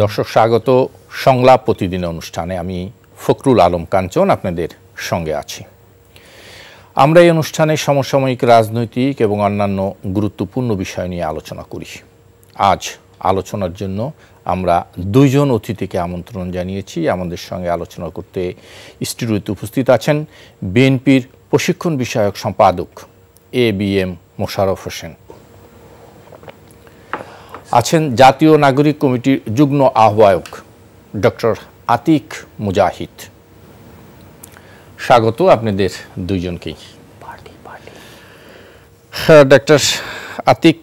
দর্শক স্বাগত সংলাপ প্রতিদিন অনুষ্ঠানে আমি ফখরুল আলম কাঞ্চন আপনাদের সঙ্গে আছি। আমরা এই অনুষ্ঠানে সমসাময়িক রাজনৈতিক এবং অন্যান্য গুরুত্বপূর্ণ বিষয় নিয়ে আলোচনা করি। আজ আলোচনার জন্য আমরা দুইজন অতিথিকে আমন্ত্রণ জানিয়েছি। আমাদের সঙ্গে আলোচনা করতে স্টুডিওতে উপস্থিত আছেন বিএনপির প্রশিক্ষণ বিষয়ক সম্পাদক ABM মোশাররফ হোসেন, আছেন জাতীয় নাগরিক কমিটির যুগ্ম আহ্বায়ক ডক্টর আতিক মুজাহিদ। স্বাগত আপনাদের দুইজনকেই। ডক্টর আতিক,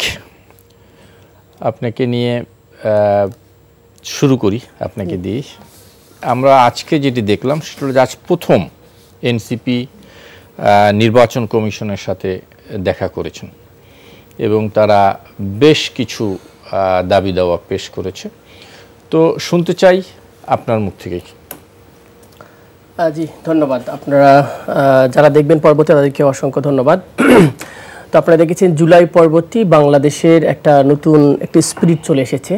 আপনাকে নিয়ে শুরু করি, আপনাকে দিই। আমরা আজকে যেটি দেখলাম সেটা হলো আজ প্রথম এনসিপি নির্বাচন কমিশনের সাথে দেখা করেছেন এবং তারা বেশ কিছু দাবি দাওয়া পেশ করেছে। তো শুনতে চাই আপনার মুখ থেকেই। জি ধন্যবাদ। আপনারা যারা দেখবেন পরবর্তী তাদেরকে অসংখ্য ধন্যবাদ। তো আপনারা দেখেছেন জুলাই পরবর্তী বাংলাদেশের একটা নতুন একটি স্পিরিট চলে এসেছে।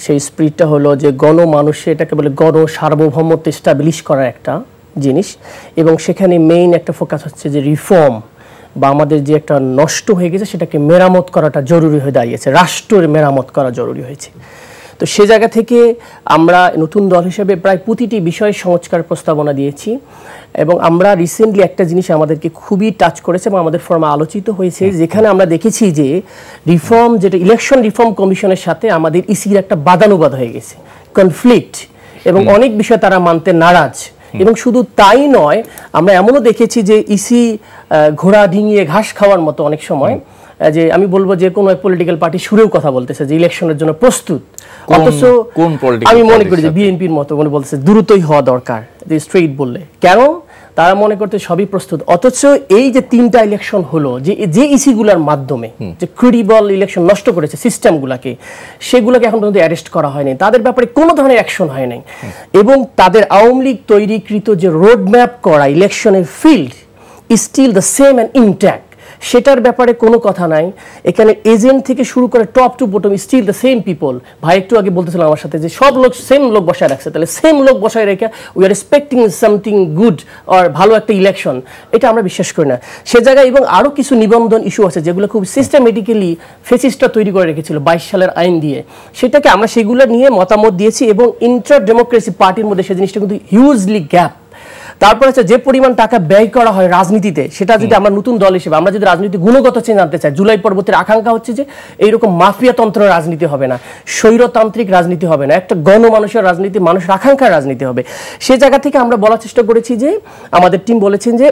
সেই স্পিরিটটা হলো যে গণমানুষে এটাকে বলে গণ সার্বভৌমত্ব এস্টাবলিশ করার একটা জিনিস, এবং সেখানে মেইন একটা ফোকাস হচ্ছে যে রিফর্ম বা আমাদের যে একটা নষ্ট হয়ে গেছে সেটাকে মেরামত করাটা জরুরি হয়ে দাঁড়িয়েছে, রাষ্ট্রের মেরামত করা জরুরি হয়েছে। তো সে জায়গা থেকে আমরা নতুন দল হিসেবে প্রায় প্রতিটি বিষয়ে সংস্কার প্রস্তাবনা দিয়েছি, এবং আমরা রিসেন্টলি একটা জিনিস আমাদেরকে খুবই টাচ করেছে এবং আমাদের ফোরামে আলোচিত হয়েছে, যেখানে আমরা দেখেছি যে রিফর্ম যেটা ইলেকশন রিফর্ম কমিশনের সাথে আমাদের ইসির একটা বাদানুবাদ হয়ে গেছে, কনফ্লিক্ট, এবং অনেক বিষয় তারা মানতে নারাজ। এবং শুধু তাই নয়, আমরা এমনও দেখেছি যে ইসি ঘোড়া ডিঙিয়ে ঘাস খাওয়ার মতো অনেক সময়, যে আমি বলবো যে কোনো পলিটিক্যাল পার্টি সুরেও কথা বলতেছে যে ইলেকশনের জন্য প্রস্তুত, অথচ আমি মনে করি যে বিএনপির মতো মনে বলতেছে দ্রুতই হওয়া দরকার, যে স্ট্রেইট বললে কেন তারা মনে করতে সবই প্রস্তুত। অথচ এই যে তিনটা ইলেকশন হলো, যে ইসিগুলোর মাধ্যমে যে ক্রেডিবল ইলেকশন নষ্ট করেছে সিস্টেমগুলোকে, সেগুলোকে এখন পর্যন্ত অ্যারেস্ট করা হয়নি, তাদের ব্যাপারে কোনো ধরনের অ্যাকশন হয় নাই, এবং তাদের আওয়ামী লীগ তৈরিকৃত যে রোড ম্যাপ করা ইলেকশনের field still the same and intact, সেটার ব্যাপারে কোনো কথা নাই। এখানে এজেন্ট থেকে শুরু করে top to bottom still the same people. ভাই একটু আগে বলতেছিলাম আমার সাথে যে সব লোক সেম লোক বসায় রাখছে, তাহলে সেম লোক বসায় রেখে we are expecting something good or ভালো একটা ইলেকশন, এটা আমরা বিশ্বাস করি না। সে জায়গায় এবং আরও কিছু নিবন্ধন ইস্যু আছে যেগুলো খুব সিস্টেমেটিক্যালি ফেসিস্টরা তৈরি করে রেখেছিল 22 সালের আইন দিয়ে, সেটাকে আমরা সেগুলো নিয়ে মতামত দিয়েছি, এবং ইন্টার ডেমোক্রেসি পার্টির মধ্যে সেই জিনিসটা কিন্তু হিউজলি গ্যাপ। তারপর হচ্ছে যে পরিমাণ টাকা ব্যয় করা হয় রাজনীতিতে, সেটা যদি আমরা নতুন দল হিসেবে আমরা যদি রাজনীতি গুণগত চেঞ্জ আনতে চাই, জুলাই পরবর্তীর আকাঙ্ক্ষা হচ্ছে যে এইরকম মাফিয়াতন্ত্র রাজনীতি হবে না, স্বৈরতান্ত্রিক রাজনীতি হবে না, একটা গণমানুষের রাজনীতি, মানুষের আকাঙ্ক্ষার রাজনীতি হবে। সে জায়গা থেকে আমরা বলার চেষ্টা করেছি যে আমাদের টিম বলেছেন যে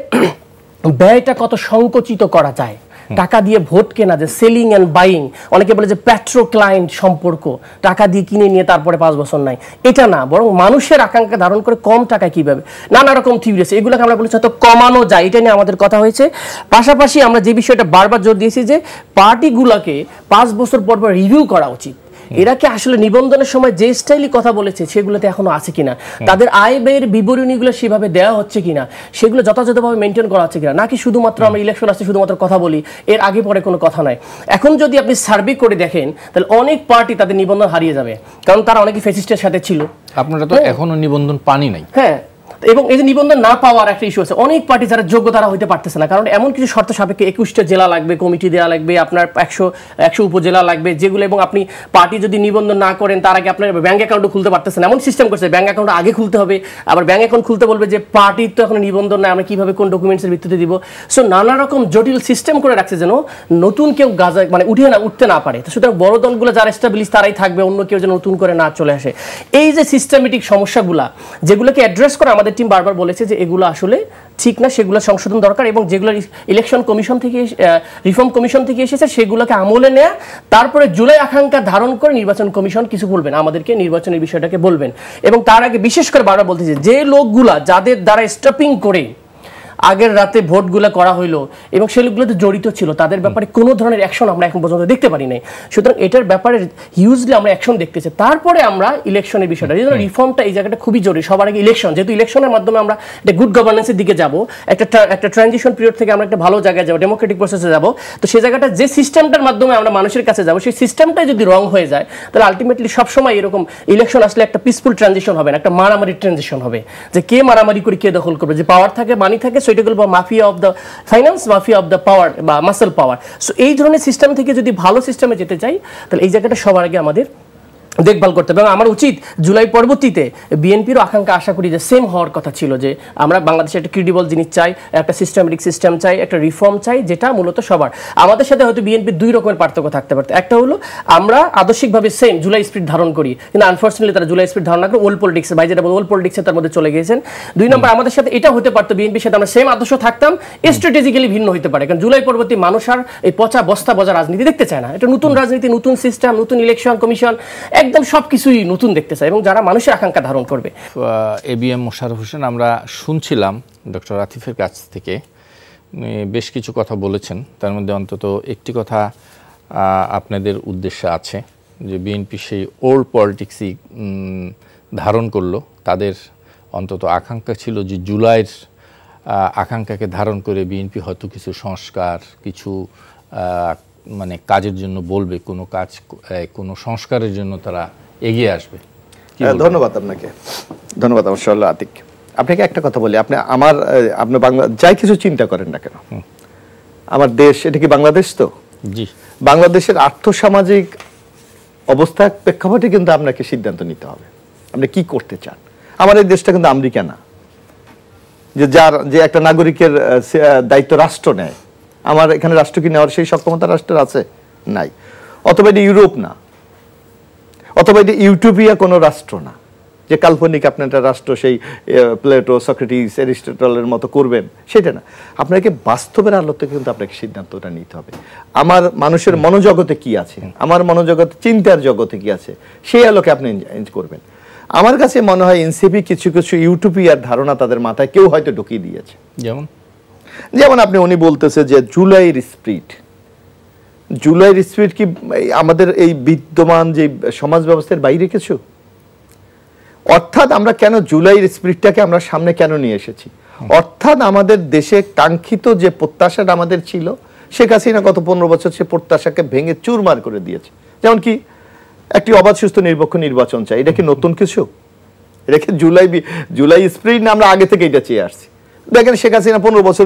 ব্যয়টা কত সংকুচিত করা যায়, টাকা দিয়ে ভোট কেনা, যে সেলিং অ্যান্ড বাইং, অনেকে বলে যে প্যাট্রো ক্লায়েন্ট সম্পর্ক, টাকা দিয়ে কিনে নিয়ে তারপরে 5 বছর নাই, এটা না, বরং মানুষের আকাঙ্ক্ষা ধারণ করে কম টাকায় কীভাবে, নানা রকম থিওরি আছে, এগুলোকে আমরা বলেছি হয়তো কমানো যায়, এটা নিয়ে আমাদের কথা হয়েছে। পাশাপাশি আমরা যে বিষয়টা বারবার জোর দিয়েছি যে পার্টিগুলোকে 5 বছর পর পর রিভিউ করা উচিত। এরা কি আসলে নিবন্ধনের সময় যে স্টাইলি কথা বলেছে সেগুলোতে এখনো আছে কিনা, তাদের আয় ব্যয়ের বিবরণীগুলো সেভাবে দেওয়া হচ্ছে কিনা, সেগুলো যথাযথভাবে মেনটেন করা হচ্ছে কিনা, নাকি শুধুমাত্র আমরা ইলেকশন আসছে শুধুমাত্র কথা বলি, এর আগে পরে কোনো কথা নাই। এখন যদি আপনি সার্ভে করে দেখেন তাহলে অনেক পার্টি তাদের নিবন্ধন হারিয়ে যাবে, কারণ তারা অনেকে ফ্যাসিস্টের সাথে ছিল। আপনারা তো এখনো নিবন্ধন পানি নাই। হ্যাঁ, এবং এই যে নিবন্ধন না পাওয়ার একটা ইস্যু আছে, অনেক পার্টি যারা যোগ্য তারা হইতে পারতেছে না, কারণ এমন কিছু শর্ত সাপেক্ষে 21টা জেলা লাগবে, কমিটি দেওয়া লাগবে, আপনার 100 উপজেলা লাগবে যেগুলো, এবং আপনি পার্টি যদি নিবন্ধন না করেন তার আগে আপনার ব্যাঙ্ক অ্যাকাউন্টও খুলতে পারতেছেন, এমন সিস্টেম করছে ব্যাঙ্ক অ্যাকাউন্ট আগে খুলতে হবে, আবার ব্যাঙ্ক অ্যাকাউন্ট খুলতে বলবে যে পার্টির তো এখন নিবন্ধন নাই, আমরা কীভাবে কোন ডকুমেন্টসের ভিত্তিতে দিব। সো নানা রকম জটিল সিস্টেম করে রাখছে যেন নতুন কেউ গাজা মানে উঠতে না পারে। তো সুতরাং বড় দলগুলো যারা এস্টাবলিশ তারাই থাকবে, অন্য কেউ যেন নতুন করে না চলে আসে। এই যে সিস্টেমেটিক সমস্যাগুলা যেগুলোকে অ্যাড্রেস করে আমাদের টিম বারবার বলেছে যে এগুলো আসলে ঠিক না, সেগুলো সংশোধন দরকার, এবং যেগুলো ইলেকশন কমিশন থেকে রিফর্ম কমিশন থেকে এসেছে সেগুলোকে আমলে নেয়া, তারপরে জুলাই আকাঙ্ক্ষা ধারণ করে নির্বাচন কমিশন কিছু বলবেন, আমাদেরকে নির্বাচনের বিষয়টাকে বলবেন। এবং তার আগে বিশেষ করে বারবার বলতেছে যে লোকগুলা যাদের দ্বারা স্টপিং করে আগের রাতে ভোটগুলো করা হইলো এবং সেগুলোতে জড়িত ছিল তাদের ব্যাপারে কোনো ধরনের অ্যাকশন আমরা এখন পর্যন্ত দেখতে পারি নাই। সুতরাং এটার ব্যাপারে হিউজলি আমরা অ্যাকশন দেখতেছি। তারপরে আমরা ইলেকশনের বিষয়টা, এই জন্য রিফর্মটা এই জায়গাটা খুবই জরুরি। সবার আগে ইলেকশন, যেহেতু ইলেকশনের মাধ্যমে আমরা একটা গুড গভর্নেন্সের দিকে যাব, একটা ট্রানজিশন পিরিয়ড থেকে আমরা একটা ভালো জায়গায় যাবো, ডেমোক্রেটিক প্রসেসে যাব। তো সেই জায়গাটা যে সিস্টেমটার মাধ্যমে আমরা মানুষের কাছে যাব, সেই সিস্টেমটাই যদি রং হয়ে যায় তাহলে আলটিমেটলি সবসময় এরকম ইলেকশন আসলে একটা পিসফুল ট্রানজিশন হবে না, একটা মারামারি ট্রানজিশন হবে, যে কে মারামারি করে কে দখল করবে, যে পাওয়ার থাকে মানি থাকে, সেটা বলবো mafia of the finance, mafia of the power বা মাসেল পাওয়ার। সো এই ধরনের সিস্টেম থেকে যদি ভালো সিস্টেমে যেতে চাই তাহলে এই জায়গাটা সবার আগে আমাদের দেখভাল করতে হবে। এবং আমার উচিত জুলাই পরবর্তীতে বিএনপিরও আকাঙ্ক্ষা আশা করি যে সেম হওয়ার কথা ছিল, যে আমরা বাংলাদেশে একটা ক্রেডিবল জিনিস চাই, একটা সিস্টেমেটিক সিস্টেম চাই, একটা রিফর্ম চাই, যেটা মূলত সবার। আমাদের সাথে হয়তো বিএনপির দুই রকমের পার্থক্য থাকতে পারত। একটা হলো আমরা আদর্শিকভাবে সেম জুলাই স্পিরিট ধারণ করি, কিন্তু আনফর্চুনেটলি তারা জুলাই স্পিরিট ধারণ না করে ওল্ড পলিটিক্স, ভাই যেটা বল ওল্ড পলিটিক্সে তার মধ্যে চলে গিয়েছেন। দুই নম্বর, আমাদের সাথে এটা হতে পারতো, বিএনপির সাথে আমরা সেম আদর্শ থাকতাম, স্ট্র্যাটেজিক্যালি ভিন্ন হতে পারে। কারণ জুলাই পরবর্তী মানুষ আর এই পচা বস্তা বজা রাজনীতি দেখতে চায় না। এটা নতুন রাজনীতি, নতুন সিস্টেম, নতুন ইলেকশন কমিশন, একদম সবকিছুই নতুন দেখতে চাই এবং যারা মানুষের আকাঙ্ক্ষা ধারণ করবে। এবিএম মোশাররফ হোসেন, আমরা শুনছিলাম ডক্টর আতিফের কাছ থেকে বেশ কিছু কথা বলেছেন, তার মধ্যে অন্তত একটি কথা আপনাদের উদ্দেশ্যে আছে, যে বিএনপি সেই ওল্ড পলিটিক্সই ধারণ করলো। তাদের অন্তত আকাঙ্ক্ষা ছিল যে জুলাইয়ের আকাঙ্ক্ষাকে ধারণ করে বিএনপি হয়তো কিছু সংস্কার, কিছু মানে কাজের জন্য বলবে, কোনো সংস্কারের জন্য তারা এগিয়ে আসবে। ধন্যবাদ আপনাকে, ধন্যবাদ মাশাআল্লাহ আতিক। আপনাকে একটা কথা বলি, আপনি বাংলা যাই কিছু চিন্তা করেন না কেন, আমার দেশ এটা কি বাংলাদেশ? তো জি, বাংলাদেশের আর্থসামাজিক অবস্থার প্রেক্ষাপটে কিন্তু আপনাকে সিদ্ধান্ত নিতে হবে আপনি কি করতে চান। আমার এই দেশটা কিন্তু আমেরিকা না, যে একটা নাগরিকের দায়িত্ব রাষ্ট্র নেয়। আমার এখানে রাষ্ট্র কি নেওয়ার সেই সক্ষমতা রাষ্ট্রের আছে? নাই। অথবা এটি ইউরোপ না, অথবা এটি ইউটোপিয়া কোনো রাষ্ট্র না, যে কাল্পনিক আপনি একটা রাষ্ট্র সেই প্লেটো, সক্রেটিস, অ্যারিস্টটলের মতো করবেন, সেটা না। আপনাকে বাস্তবের আলোতে কিন্তু আপনাকে সিদ্ধান্তটা নিতে হবে। আমার মানুষের মনোজগতে কি আছে, আমার মনোজগতে চিন্তার জগতে কি আছে, সেই আলোকে আপনি করবেন। আমার কাছে মনে হয় এনসিপি কিছু কিছু ইউটোপিয়ার ধারণা তাদের মাথায় কেউ হয়তো ঢুকিয়ে দিয়েছে। যেমন উনি বলতেছে যে জুলাইয়ের স্পিরিট কি আমাদের এই বিদ্যমান যে সমাজ ব্যবস্থার বাইরে কিছু? অর্থাৎ আমরা কেন জুলাইয়ের স্পিরিটটাকে আমরা সামনে কেন নিয়ে এসেছি? অর্থাৎ আমাদের দেশে কাঙ্ক্ষিত যে প্রত্যাশাটা আমাদের ছিল, শেখ হাসিনা গত 15 বছর সে প্রত্যাশাকে ভেঙে চুরমার করে দিয়েছে। যেমন কি একটি অবাধ সুস্থ নিরপেক্ষ নির্বাচন চাই, এটা কি নতুন কিছু? এটা কি জুলাই স্পিরিট না? আমরা আগে থেকে এটা চেয়ে আসছি। দেখেন শেখ হাসিনা 15 বছর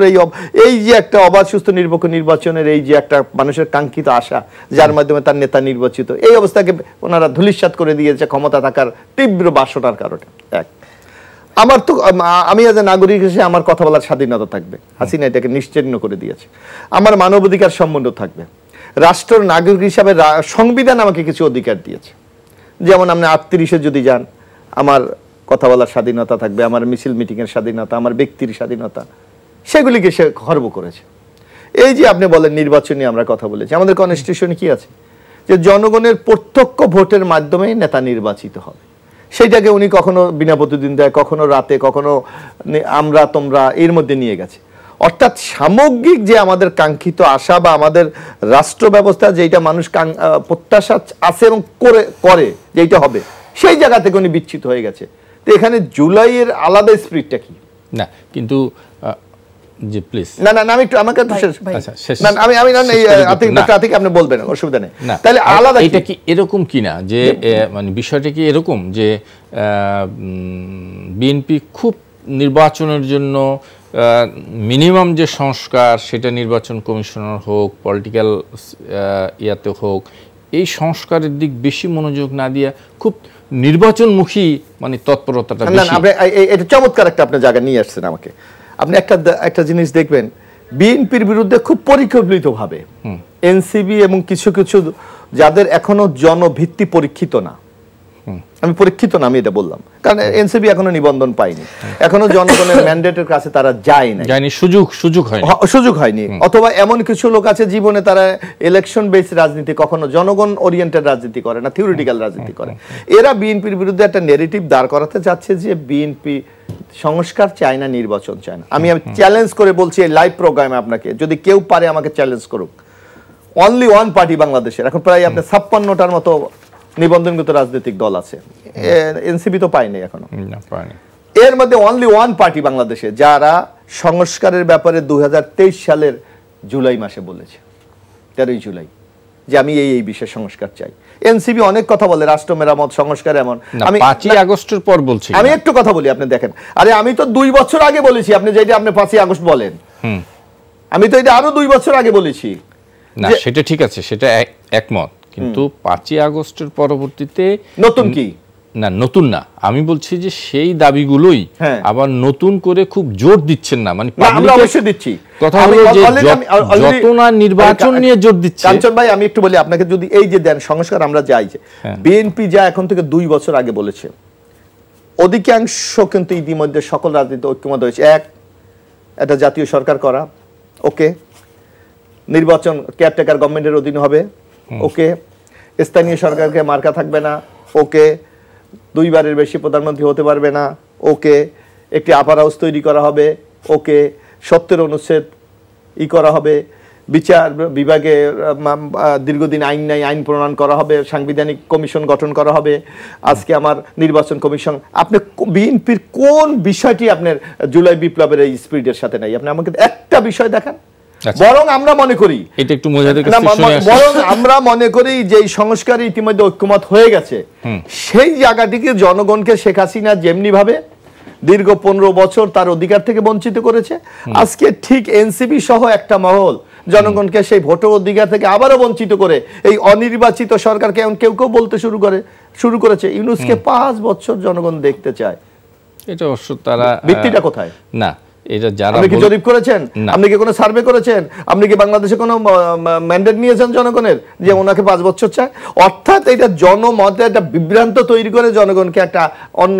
এই যে একটা অবাধ সুস্থ নিরপেক্ষ নির্বাচনের এই যে একটা মানুষের কাঙ্ক্ষিত আশা, যার মাধ্যমে তার নেতা নির্বাচিত, এই অবস্থাকে ওনারা ধূলিসাৎ করে দিয়েছে ক্ষমতা থাকার তীব্র বাসনার কারণে। আমি আজ নাগরিক হিসেবে আমার কথা বলার স্বাধীনতা থাকবে, হাসিনা এটাকে নিশ্চিহ্ন করে দিয়েছে। আমার মানবাধিকার সম্বন্ধ থাকবে, রাষ্ট্রের নাগরিক হিসাবে সংবিধান আমাকে কিছু অধিকার দিয়েছে। যেমন আপনি 38-এ যদি যান, আমার কথা বলার স্বাধীনতা থাকবে, আমার মিছিল মিটিংয়ের স্বাধীনতা, আমার ব্যক্তির স্বাধীনতা, সেগুলিকে সে খর্ব করেছে। এই যে আপনি বলেন নির্বাচনী আমরা কথা বলেছি, আমাদের কনস্টিটিউশনে কি আছে যে জনগণের প্রত্যক্ষ ভোটের মাধ্যমে নেতা নির্বাচিত হবে। সেইটাকে উনি কখনো বিনা প্রতিদ্বন্দ্বিতায়, কখনো রাতে, কখনো আমরা তোমরা এর মধ্যে নিয়ে গেছে। অর্থাৎ সামগ্রিক যে আমাদের কাঙ্ক্ষিত আশা বা আমাদের রাষ্ট্র ব্যবস্থা যেটা মানুষ প্রত্যাশা আছে এবং করে যেটা হবে, সেই জায়গা থেকে উনি বিচ্ছিত হয়ে গেছে। তো এখানে জুলাইয়ের আলাদা স্পিরিটটা কি? না কিন্তু জি প্লিজ আমি একটু আমাকে আপনি বলবেন, অসুবিধা নেই। তাহলে আলাদা এটা কি এরকম কিনা যে মানে বিষয়টা কি এরকম যে বিএনপি খুব নির্বাচনের জন্য মিনিমাম যে সংস্কার, সেটা নির্বাচন কমিশনার হোক, পলিটিক্যাল ইয়াতে হোক, এই সংস্কারের দিক বেশি মনোযোগ না দিয়ে খুব নির্বাচনমুখী মানে তৎপরতাটা বেশি? এটা চমৎকার একটা আপনি জায়গা নিয়ে আসছেন আমাকে। আপনি একটা জিনিস দেখবেন, বিএনপির বিরুদ্ধে খুব পরিকল্পিতভাবে এনসিবি এবং কিছু কিছু যাদের এখনো জনভিত্তি পরীক্ষিত না, আমি পরীক্ষিত না আমি এটা বললাম কারণ এনসিবি এখনো নিবন্ধন পায়নি, এখনো জনগণের ম্যান্ডেটের কাছে তারা যায়নি, সুযোগ হয়নি। অথবা এমন কিছু লোক আছে জীবনে তারা ইলেকশন বেসড রাজনীতি, কখনো জনগণ ওরিয়েন্টেড রাজনীতি করে না, থিওরিটিক্যাল রাজনীতি করে। এরা বিএনপির বিরুদ্ধে একটা নেগেটিভ দাঁড় করাতে যাচ্ছে যে বিএনপি সংস্কার চায় না, নির্বাচন চায় না। আমি চ্যালেঞ্জ করে বলছি এই লাইভ প্রোগ্রামে আপনাকে, যদি কেউ পারে আমাকে চ্যালেঞ্জ করুক। অনলি ওয়ান পার্টি বাংলাদেশের, এখন প্রায় আপনার 56টার মতো নিবন্ধনগত রাজনৈতিক দল আছে, এনসিপি তো পায়নি এখনো। এর মধ্যে অনলি ওয়ান পার্টি বাংলাদেশে যারা সংস্কারের ব্যাপারে 2023 সালের জুলাই মাসে বলেছে, 13 জুলাই, যে আমি এই বিশেষ সংস্কার চাই। এনসিপি অনেক কথা বলে, রাষ্ট্র মেরামত, সংস্কার, এমন। আমি 5ই আগস্টের পর বলছি, আমি একটু কথা বলি, আপনি দেখেন। আরে আমি তো 2 বছর আগে বলেছি, আপনি যেটা আপনি 5ই আগস্ট বলেন, আমি তো এটা আরো 2 বছর আগে বলেছি। না সেটা ঠিক আছে, সেটা একমত, কিন্তু 5ই আগস্টের পরবর্তীতে নতুন কি? না নতুন না, আমি বলছি যে সেই দাবিগুলোই আবার নতুন করে খুব জোর দিচ্ছেন না, মানে আমরা অবশ্যই দিচ্ছি। কথা হলো যে যত না নির্বাচন নিয়ে জোর দিচ্ছে। কাঞ্চন ভাই, আমি একটু বলি আপনাকে, যদি এই যে দেন সংস্কার আমরা যাই, যে বিএনপি যা এখন থেকে 2 বছর আগে বলেছে, অধিকাংশ কিন্তু ইতিমধ্যে সকল রাজনীতি ঐক্যমত হয়েছে। একটা জাতীয় সরকার করা, ওকে। নির্বাচন কেয়ারটেকার গভর্নমেন্টের অধীনে হবে, ওকে। স্থানীয় সরকারকে মার্কা থাকবে না, ওকে। 2 বারের বেশি প্রধানমন্ত্রী হতে পারবে না, ওকে। একটি আপার হাউস তৈরি করা হবে, ওকে। 70 অনুচ্ছেদ করা হবে, বিচার বিভাগে দীর্ঘদিন আইন নাই, আইন প্রণয়ন করা হবে, সাংবিধানিক কমিশন গঠন করা হবে। আজকে আমার নির্বাচন কমিশন, আপনি বিএনপির কোন বিষয়টি আপনার জুলাই বিপ্লবের এই স্পিরিটের সাথে নাই? আপনি আমাকে একটা বিষয় দেখান। বরং আমরা মনে করি, এটা একটু মুজাহিদের কাছে শুনে আসি, বরং আমরা মনে করি যে এই সংস্কারে ইতিমধ্যে ঐক্যমত হয়ে গেছে, সেই জায়গাটিকে জনগণকে শেখ হাসিনা যেমনি ভাবে দীর্ঘ 15 বছর তার অধিকার থেকে বঞ্চিত করেছে, আজকে ঠিক এনসিপি সহ একটা মহল জনগণকে সেই ভোটের অধিকার থেকে আবারও বঞ্চিত করে এই অনির্বাচিত সরকারকে এখন কেউ কেউ বলতে শুরু করেছে ইউনূসকে 5 বছর জনগণ দেখতে চায়। এটা অবশ্য তারা, ভিত্তিটা কোথায়? না, এটা যারা আপনি কি জরিপ করেছেন? আপনি কি কোনো সার্ভে করেছেন? আপনি কি বাংলাদেশে কোনো ম্যান্ডেট নিয়েছেন জনগণের যে ওনাকে 5 বছর চায়? অর্থাৎ এটা জনমতে একটা বিভ্রান্ত তৈরি করে জনগণকে একটা অন্য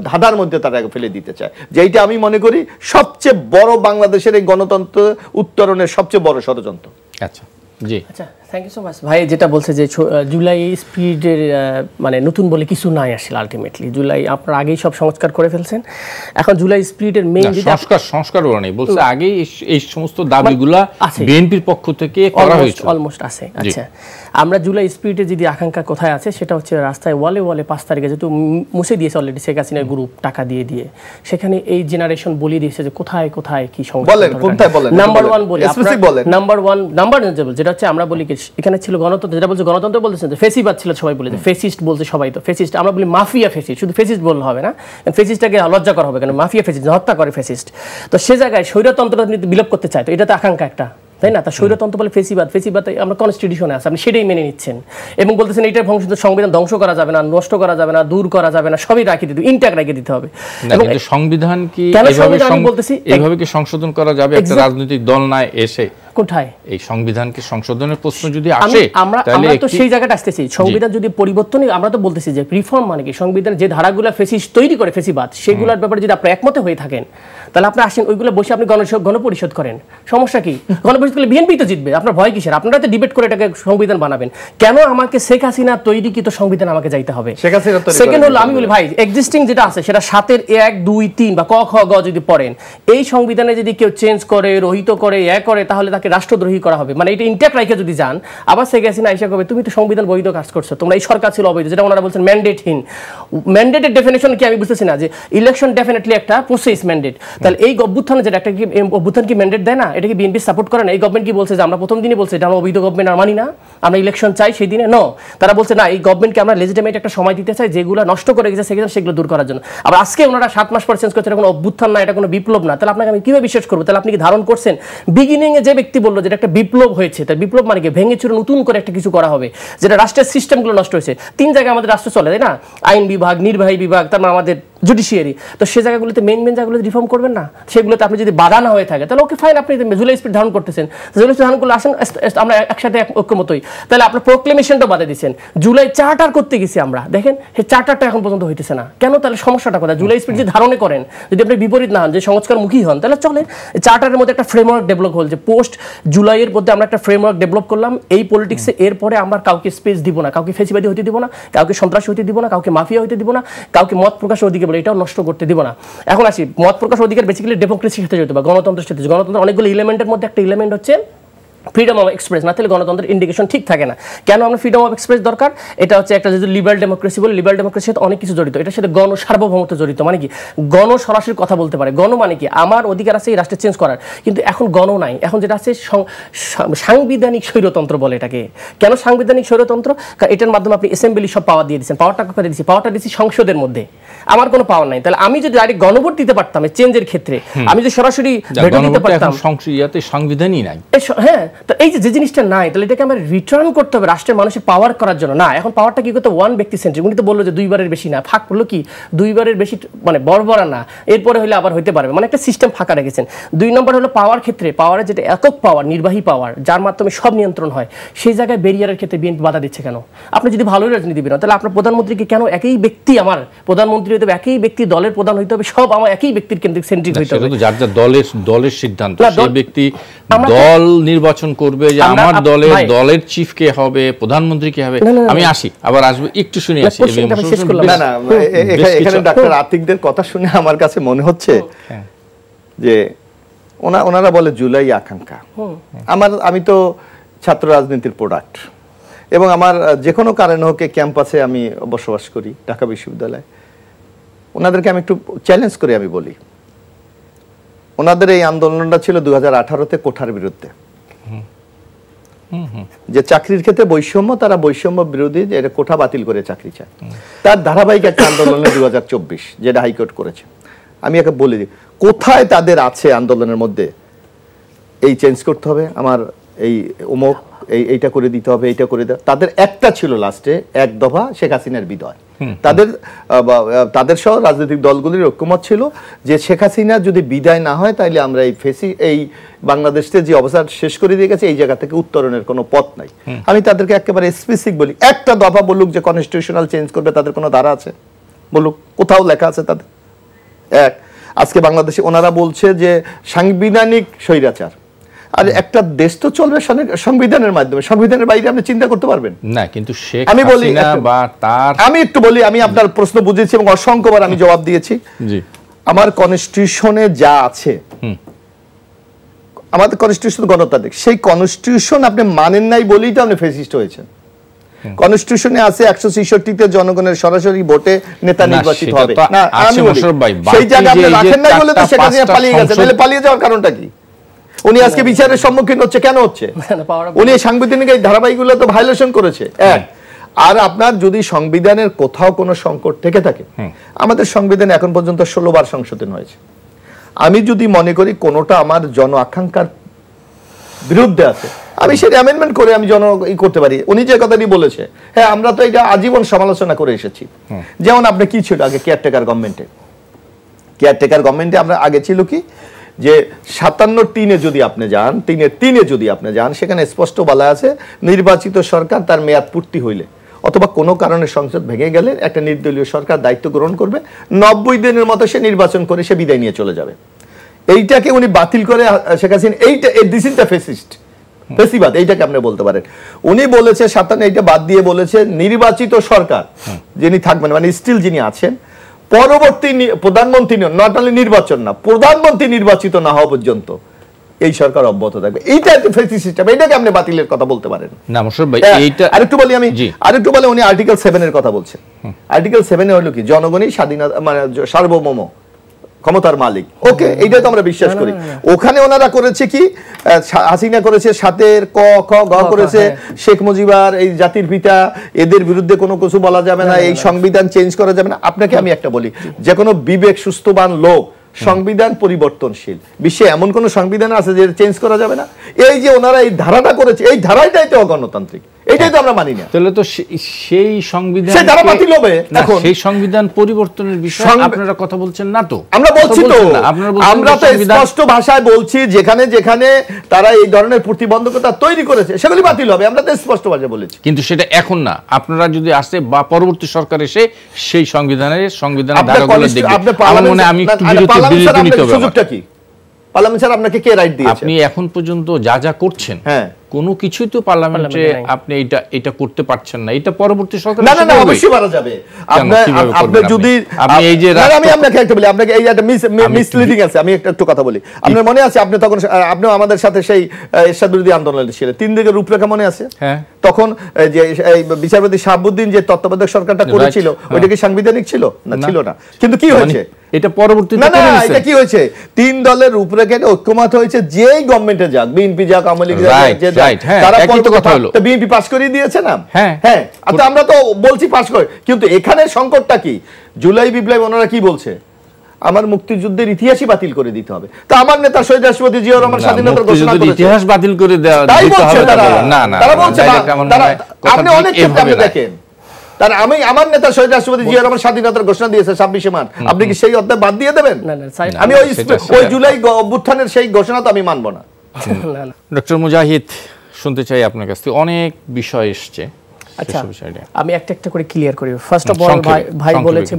ধাঁধার মধ্যে তারা ফেলে দিতে চায়, যেটা আমি মনে করি সবচেয়ে বড় বাংলাদেশের এই গণতন্ত্র উত্তরণের সবচেয়ে বড় ষড়যন্ত্র। আচ্ছা, জি, আচ্ছা, থ্যাংক ইউ সো মাচ ভাই। যেটা বলছে যে জুলাই স্পিরিটের মানে নতুন বলে কিছু নাই আসলে, আলটিমেটলি জুলাই আপনারা আগেই সব সংস্কার করে ফেলছেন। এখন জুলাই স্পিরিটের মেইন সংস্কার নেই বলছে, আগেই এই সমস্ত দাবিগুলা বিএনপির পক্ষ থেকে করা হয়েছে, অলমোস্ট আছে। আচ্ছা, আমরা জুলাই স্পিরিটের যদি আকাঙ্ক্ষা কোথায় আছে, সেটা হচ্ছে রাস্তায় ওয়ালে 5 তারিখে যেহেতু মুছে দিয়েছে অলরেডি শেখ হাসিনার গ্রুপ টাকা দিয়ে, সেখানে এই জেনারেশন বলিয়ে দিয়েছে যে কোথায় কোথায় কি সংস্কার। নাম্বার 1 বলি, নাম্বার 1 নাম্বার যেটা হচ্ছে আমরা বলি এখানে ছিল গণতন্ত্র, যেটা বলছে গণতন্ত্র বলতেছেন যে ফেসিবাদ ছিল, সবাই বলে যে ফেসিস্ট বলছে সবাই, তো ফেসিস্ট আমরা বলি মাফিয়া ফেসিস্ট, শুধু ফেসিস্ট বললে হবে না, ফেসিস্টটাকে লজ্জা করা হবে কেন, মাফিয়া ফেসিস্ট হত্যা করে ফেসিস্ট। তো সে জায়গায় স্বৈরতন্ত্রটা বিলোপ করতে চায়, তো এটা তো আকাঙ্ক্ষা একটা, তাই না? তা স্বৈরতন্ত্র বলে ফেসিবাদ আমরা কনস্টিটিউশনে আছে, আপনি সেটাই মেনে নিচ্ছেন এবং বলতেছেন এটা সংবিধান ধ্বংস করা যাবে না, নষ্ট করা যাবে না, দূর করা যাবে না, সবই রাখি দিতে, ইনট্যাক্ট রেখে দিতে হবে। এবং সংবিধান কি এইভাবে কি সংশোধন করা যাবে একটা রাজনৈতিক দল না এসে? কোথায় এই সংবিধানকে সংশোধনের প্রশ্ন যদি আসে, আমরা তো সেই জায়গাটা আসতেছি। সংবিধান যদি পরিবর্তনই, আমরা তো বলতেছি যে রিফর্ম মানে কি, সংবিধানের যে ধারাগুলো ফেসিস্ট তৈরি করে ফেসিবাদ, সেগুলোর ব্যাপারে যদি আপনি একমত হয়ে থাকেন, তাহলে আপনি আসেন ওইগুলো বসে আপনি গণপরিষদ করেন, সমস্যা কি? গণপরিষদ করলে বিএনপি তো জিতবে, আপনার ভয় কিসের? আপনারা তো ডিবেট করে এটাকে সংবিধান বানাবেন। কেন আমাকে শেখ হাসিনা তৈরিকৃত সংবিধান আমাকে যাইতে হবে? সেকেন্ড হলো, আমি বলি ভাই এক্সিস্টিং যেটা আছে সেটা 7 1 2 3 বা ক খ গ যদি পড়েন, এই সংবিধানে যদি কেউ চেঞ্জ করে, রহিত করে, করে, তাহলে তাকে রাষ্ট্রদ্রোহী করা হবে। মানে এটা ইনট্যাক্ট রাখে যদি যান, আবার শেখ হাসিনা আইসা করবে তুমি তো সংবিধান বৈধ কাজ করছো, তোমরা এই সরকার ছিল অবৈধ, যেটা ওনারা বলছেন ম্যান্ডেটহীন। ম্যান্ডেটের ডেফিনেশন কি আমি বুঝতেছি না, যে ইলেকশন ডেফিনেটলি একটা প্রসেস ম্যান্ডেট, তাহলে এই অভ্যুত্থানে যেটা একটা কি অভ্যুত্থান কি ম্যান্ডেট দেয় না? এটা কি বিএনপি সাপোর্ট করে না? এই গভর্নমেন্ট কি বলছে যে আমরা প্রথম দিনই বলছি এটা আমরা অবৈধ গভর্নমেন্ট আর মানি না, আমরা ইলেকশন চাই সেই দিনে? নো, তারা বলছে না এই গভর্নমেন্টকে আমরা লেজিটিমেট একটা সময় দিতে চাই, যেগুলো নষ্ট করে গেছে সেগুলো দূর করার জন্য। আবার আজকে ওনারা 7 মাস পর চেঞ্জ করছে, এটা কোনো অভ্যুত্থান না, এটা কোনো বিপ্লব না। তাহলে আপনাকে আমি কিভাবে বিশ্বাস করবো? তাহলে আপনি কি ধারণ করছেন বিগিনিং এ যে ব্যক্তি বললো যেটা একটা বিপ্লব হয়েছে, তার বিপ্লব মানে কি ভেঙে চুরে নতুন করে একটা কিছু করা হবে, যেটা রাষ্ট্রের সিস্টেমগুলো নষ্ট হয়েছে। 3 জায়গায় আমাদের রাষ্ট্র চলে, তাই না? আইন বিভাগ, নির্বাহী বিভাগ, তারপর আমাদের জুডিশিয়ারি। তো সে জায়গাগুলোতে মেন জায়গাগুলো রিফর্ম করবেন না, সেগুলোতে আপনি যদি বাধা না হয়ে থাকে তাহলে ওকে ফাইন, আপনি জুলাই স্পিরিট ধারণ করতেছেন, জুলাই স্পিরিট ধারণ করলে আসেন আমরা একসাথে ঐক্যমতই। তাহলে আপনার প্রোক্লেমেশনটা বাধা দিচ্ছেন, জুলাই চার্টার করতে গেছি আমরা, দেখেন সেই চার্টারটা এখন পর্যন্ত হইতেছে না কেন? তাহলে সমস্যাটা কোথায়? জুলাই স্পিরিট যদি ধারণে করেন, যদি আপনি বিপরীত না হন, যে সংস্কারমুখী হন, তাহলে চলে চার্টারের মধ্যে একটা ফ্রেমওয়ার্ক ডেভেলপ হল, যে পোস্ট জুলাইয়ের মধ্যে আমরা একটা ফ্রেমওয়ার্ক ডেভেলপ করলাম এই পলিটিক্সে, এরপরে আমরা কাউকে স্পেস দিব না, কাউকে ফেসিবাদী হতে দিব না, কাউকে সন্ত্রাসী হতে দিব না, কাউকে মাফিয়া হতে দিব না, কাউকে মত প্রকাশের অধিকার বলে এটাও নষ্ট করতে দিব না। এখন আসি মত প্রকাশ অধিকার বেসিক্যালি ডেমোক্রেসির সাথে জড়িত বা গণতন্ত্রের সাথে। গণতন্ত্রের অনেকগুলো এলিমেন্টের মধ্যে একটা এলিমেন্ট হচ্ছে ফ্রিডম অফ এক্সপ্রেস, না তাহলে গণতন্ত্রের ইন্ডিকেশন ঠিক থাকে না। কেন আমরা ফ্রিডম অফ এক্সপ্রেস দরকার? এটা হচ্ছে একটা যদি লিবারাল ডেমোক্রেসি বলে, লিবারাল ডেমোক্রেসির সাথে অনেক কিছু জড়িত। এটার সাথে গণ সার্বভৌমত্ব জড়িত। মানে কি গণ সরাসরি কথা বলতে পারে। গণ মানে কি আমার অধিকার আছে এই রাষ্ট্রে চেঞ্জ করার, কিন্তু এখন গণ নাই। এখন যেটা আছে সাংবিধানিক স্বৈরতন্ত্র বলে এটাকে। কেন সাংবিধানিক স্বৈরতন্ত্র? কারণ এটার মাধ্যমে আপনি অ্যাসেম্বলি সব পাওয়ার দিয়ে দিচ্ছেন। পাওয়ারটা কোথায় দিচ্ছি? পাওয়ারটা দিচ্ছি সংসদের মধ্যে। আমার কোনো পাওয়ার নাই। তাহলে আমি যদি ডাইরেক্ট গণভোট দিতে পারতাম চেঞ্জের ক্ষেত্রে, আমি যদি সরাসরি ভেটো দিতে পারতাম, সংবিধানই নাই। হ্যাঁ, তো এই যে জিনিসটা নাই, তাহলে এটাকে আমরা রিটার্ন করতে হবে রাষ্ট্রের মানুষের পাওয়ার করার জন্য। না, এখন পাওয়ারটা কি করতে ওয়ান ব্যক্তি সেন্ট্রিক। উনি তো বললো যে 2 বারের বেশি না, ফাঁক পড়লো কি 2 বারের বেশি মানে বড়বড়া না, এরপরে হলে আবার হইতে পারবে, মানে একটা সিস্টেম ফাঁকা রেখেছেন। 2 নম্বর হলো পাওয়ার ক্ষেত্রে, পাওয়ারের যেটা একক পাওয়ার, নির্বাহী পাওয়ার, যার মাধ্যমে সব নিয়ন্ত্রণ হয়, সেই জায়গায় ব্যারিয়ারের ক্ষেত্রে বিএনপি বাধা দিচ্ছে কেন? আপনি যদি ভালোই রাজনীতিবিদ হন, তাহলে আপনার প্রধানমন্ত্রীকে কেন একই ব্যক্তি, আমার প্রধানমন্ত্রী হতে হবে একই ব্যক্তি, দলের প্রধান হইতে হবে, সব আমার একই ব্যক্তির কেন্দ্রিক সেন্ট্রিক হইতে হবে। যার যার দলের সিদ্ধান্ত, সেই ব্যক্তি দল নির্বাচন করবে যে আমার দলের চিফ কে হবে, প্রধানমন্ত্রী কে হবে। আমি আসি, আবার আসবো, একটু শুনে আসি। না না, এখানে ডাক্তার আতিকদের কথা শুনে আমার কাছে মনে হচ্ছে যে ওনারা বলে জুলাই আকাঙ্ক্ষা। আমি তো ছাত্র রাজনীতির প্রোডাক্ট, এবং আমার যে কোনো কারণে হোক ক্যাম্পাসে আমি বসবাস করি ঢাকা বিশ্ববিদ্যালয়ে। ওনাদেরকে আমি একটু চ্যালেঞ্জ করে আমি বলি, ওনাদের এই আন্দোলনটা ছিল 2018-তে কোঠার বিরুদ্ধে, যে চাকরির ক্ষেত্রে বৈষম্য, তারা বৈষম্য বিরোধী, যে এটা কোঠা বাতিল করে চাকরি চায়। তার ধারাবাহিক একটা আন্দোলন 2024, যেটা হাইকোর্ট করেছে। আমি একে বলে দিই কোথায় তাদের আছে আন্দোলনের মধ্যে এই চেঞ্জ করতে হবে, আমার এই অমুক এইটা করে দিতে হবে, এইটা করে দেওয়া। তাদের একটা ছিল লাস্টে এক দফা শেখ হাসিনার বিদায়। তাদের সহ রাজনৈতিক দলগুলির ঐক্যমত ছিল যে শেখ হাসিনা যদি বিদায় না হয় তাহলে আমরা এই বাংলাদেশে যে অবস্থা শেষ করে দিয়ে গেছে, এই জায়গা থেকে উত্তরণের কোনো পথ নাই। আমি তাদেরকে একেবারে স্পেসিফিক বলি, একটা দফা বলুক যে কনস্টিটিউশনাল চেঞ্জ করবে, তাদের কোনো ধারা আছে বলুক, কোথাও লেখা আছে তাদের? আজকে বাংলাদেশে ওনারা বলছে যে সাংবিধানিক স্বৈরাচার। আর একটা দেশ তো চলবে সংবিধানের মাধ্যমে, সংবিধানের বাইরে আপনি চিন্তা করতে পারবেন না। কিন্তু আমি বলি, আমি একটু বলি, আমি আপনার প্রশ্ন বুঝেছি এবং অসংখ্যবার আমি জবাব দিয়েছি। আমার কনস্টিটিউশনে যা আছে, আমাদের কনস্টিটিউশন গণতান্ত্রিক, সেই কনস্টিটিউশন আপনি মানেন নাই বলেই তো আপনি ফ্যাসিস্ট হয়েছেন। কনস্টিটিউশনে আছে 166-তে জনগণের সরাসরি ভোটে নেতা নির্বাচিত হবে। না, আমি বলি সেই জায়গা আপনি রাখেন নাই বলে তো সেটা নিয়ে পালিয়ে গেছে। তাহলে পালিয়ে যাওয়ার কারণটা কি? উনি আজকে বিচারের সম্মুখীন হচ্ছে কেন হচ্ছে? উনি সাংবিধানিক এই ধারাবাহিকগুলো তো ভায়োলেশন করেছে। আর আপনার যদি সংবিধানের কোথাও কোনো সংকট থেকে থাকে, আমাদের সংবিধান এখন পর্যন্ত 16 বার সংশোধন হয়েছে। আমি যদি মনে করি কোনোটা আমার জন আকাঙ্ক্ষার বিরুদ্ধে আছে, আমি সেটা অ্যামেন্ডমেন্ট করে আমি করতে পারি। উনি যে কথাটি বলেছে, হ্যাঁ, আমরা তো এটা আজীবন সমালোচনা করে এসেছি। যেমন আপনি কি ছিল আগে কেয়ারটেকার গভর্নমেন্টে আমরা আগে ছিল কি, যে 57-3-এ যদি আপনি যান, 3-3-এ যদি আপনি যান, সেখানে স্পষ্ট বলা আছে নির্বাচিত সরকার তার মেয়াদ পূর্তি হইলে অথবা কোনো কারণে সংসদ ভেঙে গেলে একটা নির্দলীয় সরকার দায়িত্ব গ্রহণ করবে, 90 দিনের মতো সে নির্বাচন করে সে বিদায় নিয়ে চলে যাবে। এইটাকে উনি বাতিল করে Sheikh Hasina, this is the ফেসিবাদ, এইটাকে আপনি বলতে পারেন। উনি বলেছে 57, এইটা বাদ দিয়ে বলেছে নির্বাচিত সরকার যিনি থাকবেন, মানে স্টিল যিনি আছেন, পরবর্তী প্রধানমন্ত্রী, নট অনলি নির্বাচন না, প্রধানমন্ত্রী নির্বাচিত না হওয়া পর্যন্ত এই সরকার অব্যাহত থাকবে। এইটা একটা ফেসি সিস্টেম, এটাকে আপনি বাতিলের কথা বলতে পারেন না। আরেকটু বলি, উনি আর্টিকেল 7-এর কথা বলছেন। আর্টিকেল 7-এ হলো কি, জনগণই স্বাধীনতা, মানে সার্বভৌম ক্ষমতার মালিক। ওকে, এইটা তো আমরা বিশ্বাস করি। ওখানে ওনারা করেছে কি, হাসিনা করেছে 7-এর ক খ গ করেছে, শেখ মুজিবার এই জাতির পিতা, এদের বিরুদ্ধে কোনো কিছু বলা যাবে না, এই সংবিধান চেঞ্জ করা যাবে না। আপনাকে আমি একটা বলি, যে কোনো বিবেক সুস্থবান লোক, সংবিধান পরিবর্তনশীল, বিশ্বে এমন কোন সংবিধান আছে যে চেঞ্জ করা যাবে না? এই যে ওনারা এই ধারাটা করেছে, এই ধারাটাই তো অগণতান্ত্রিক, এটাই তো আমরা মানি না। তাহলে তো সেই সংবিধান, সেই ধারা বাতিল হবে। এখন সেই সংবিধান পরিবর্তনের বিষয়ে আপনারা কথা বলছেন না তো? আমরা বলছি তো, আমরা তো স্পষ্ট ভাষায় বলছি, যেখানে যেখানে তারা এই ধরনের প্রতিবন্ধকতা তৈরি করেছে সেগুলি বাতিল হবে, আমরা তো স্পষ্ট ভাষায় বলেছি। কিন্তু সেটা এখন না, আপনারা যদি আসে বা পরবর্তী সরকার এসে সেই সংবিধানের ধারাগুলো দেখবে, আমার মনে হয় আমি একটু সুযোগটা কি? পার্লামেন্ট স্যার আপনাকে কে রাইট দিয়েছে? আপনি এখন পর্যন্ত যা যা করছেন, কোনো কিছুই তো পার্লামেন্টে আপনি এটা করতে পারছেন না, এটা পরবর্তী সরকার না অবশ্যই পারা যাবে। আপনি যদি আপনি এই যে আমি আপনাকে একটা বলি, আপনাকে এই একটা মিসলিডিং আছে, আমি একটু কথা বলি। আপনার মনে আছে আপনি তখন আপনিও আমাদের সাথে সেই এরশাদ বিরোধী আন্দোলনে ছিলেন, 3 দিকের রূপরেখা মনে আছে? হ্যাঁ। তখন যে বিচারপতি শাহাবুদ্দিন যে তত্ত্বাবধায়ক সরকারটা করেছিল ওইটা কি সাংবিধানিক ছিল? না, ছিল না। কিন্তু কি হয়েছে এটা পরবর্তীতে না এটা কি হয়েছে, 3 দলের রূপরেখা ঐক্যমত হয়েছে, যেই গভর্নমেন্টে যাক, বিএনপি যাক, আওয়ামী লীগ যাক, তারা কথা হলো, বিএনপি পাস করে দিয়েছে না? হ্যাঁ, আচ্ছা আমরা তো বলছি পাস করে, কিন্তু এখানে সংকটটা কি? জুলাই বিপ্লব ওনারা কি বলছে, আমার মুক্তিযুদ্ধের ইতিহাসই বাতিল করে দিতে হবে। তা আমার নেতা শহীদ রাষ্ট্রপতি জিয়াউর রহমান স্বাধীনতার ঘোষণা করেছেন, ইতিহাস বাতিল করে দেওয়া দিতে হবে না, তারা বলছে। আপনি অনেক ক্ষেত্রে আপনি দেখেন, তার আমি আমার নেতা শহীদ রাষ্ট্রপতি জিয়াউর রহমান স্বাধীনতার ঘোষণা দিয়েছে 26শে মার্চ, আপনি কি সেই অধ্যায় বাদ দিয়ে দেবেন? আমি ওই জুলাই অভ্যুত্থানের সেই ঘোষণা তো আমি মানব না। ডক্টর মুজাহিদ, শুনতে চাই আপনার কাছ থেকে, অনেক বিষয় এসছে। আচ্ছা, আমি একটা একটা করে ক্লিয়ার করি। ফার্স্ট অফ অল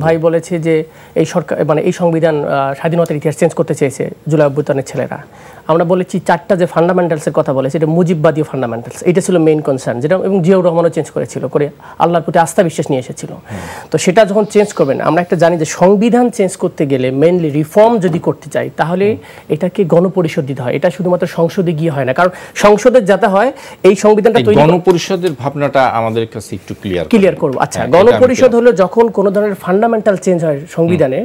ভাই বলেছে যে এই সরকার মানে এই সংবিধান স্বাধীনতার ইতিহাস চেঞ্জ করতে চেয়েছে জুলাই অভ্যুত্থানের ছেলেরা। আমরা বলেছি 4টা যে ফান্ডামেন্টালসের কথা বলেছে, এটা মুজিববাদী ফান্ডামেন্টালস, এটা ছিল মেইন কনসার্ন, যেটা এবং জিয়াউর রহমানও চেঞ্জ করেছিল, করে আল্লাহর প্রতি আস্থা বিশ্বাস নিয়ে এসেছিল। তো সেটা যখন চেঞ্জ করবেন, আমরা একটা জানি যে সংবিধান চেঞ্জ করতে গেলে মেইনলি রিফর্ম যদি করতে চাই তাহলে এটাকে গণপরিষদ দিতে হয়, এটা শুধুমাত্র সংসদে গিয়ে হয় না। কারণ সংসদে যাতে হয় এই সংবিধানটা তৈরি, গণপরিষদের ভাবনাটা আমাদের কাছে একটু ক্লিয়ার করব। আচ্ছা, গণপরিষদ হলো যখন কোনো ধরনের ফান্ডামেন্টাল চেঞ্জ হয় সংবিধানে,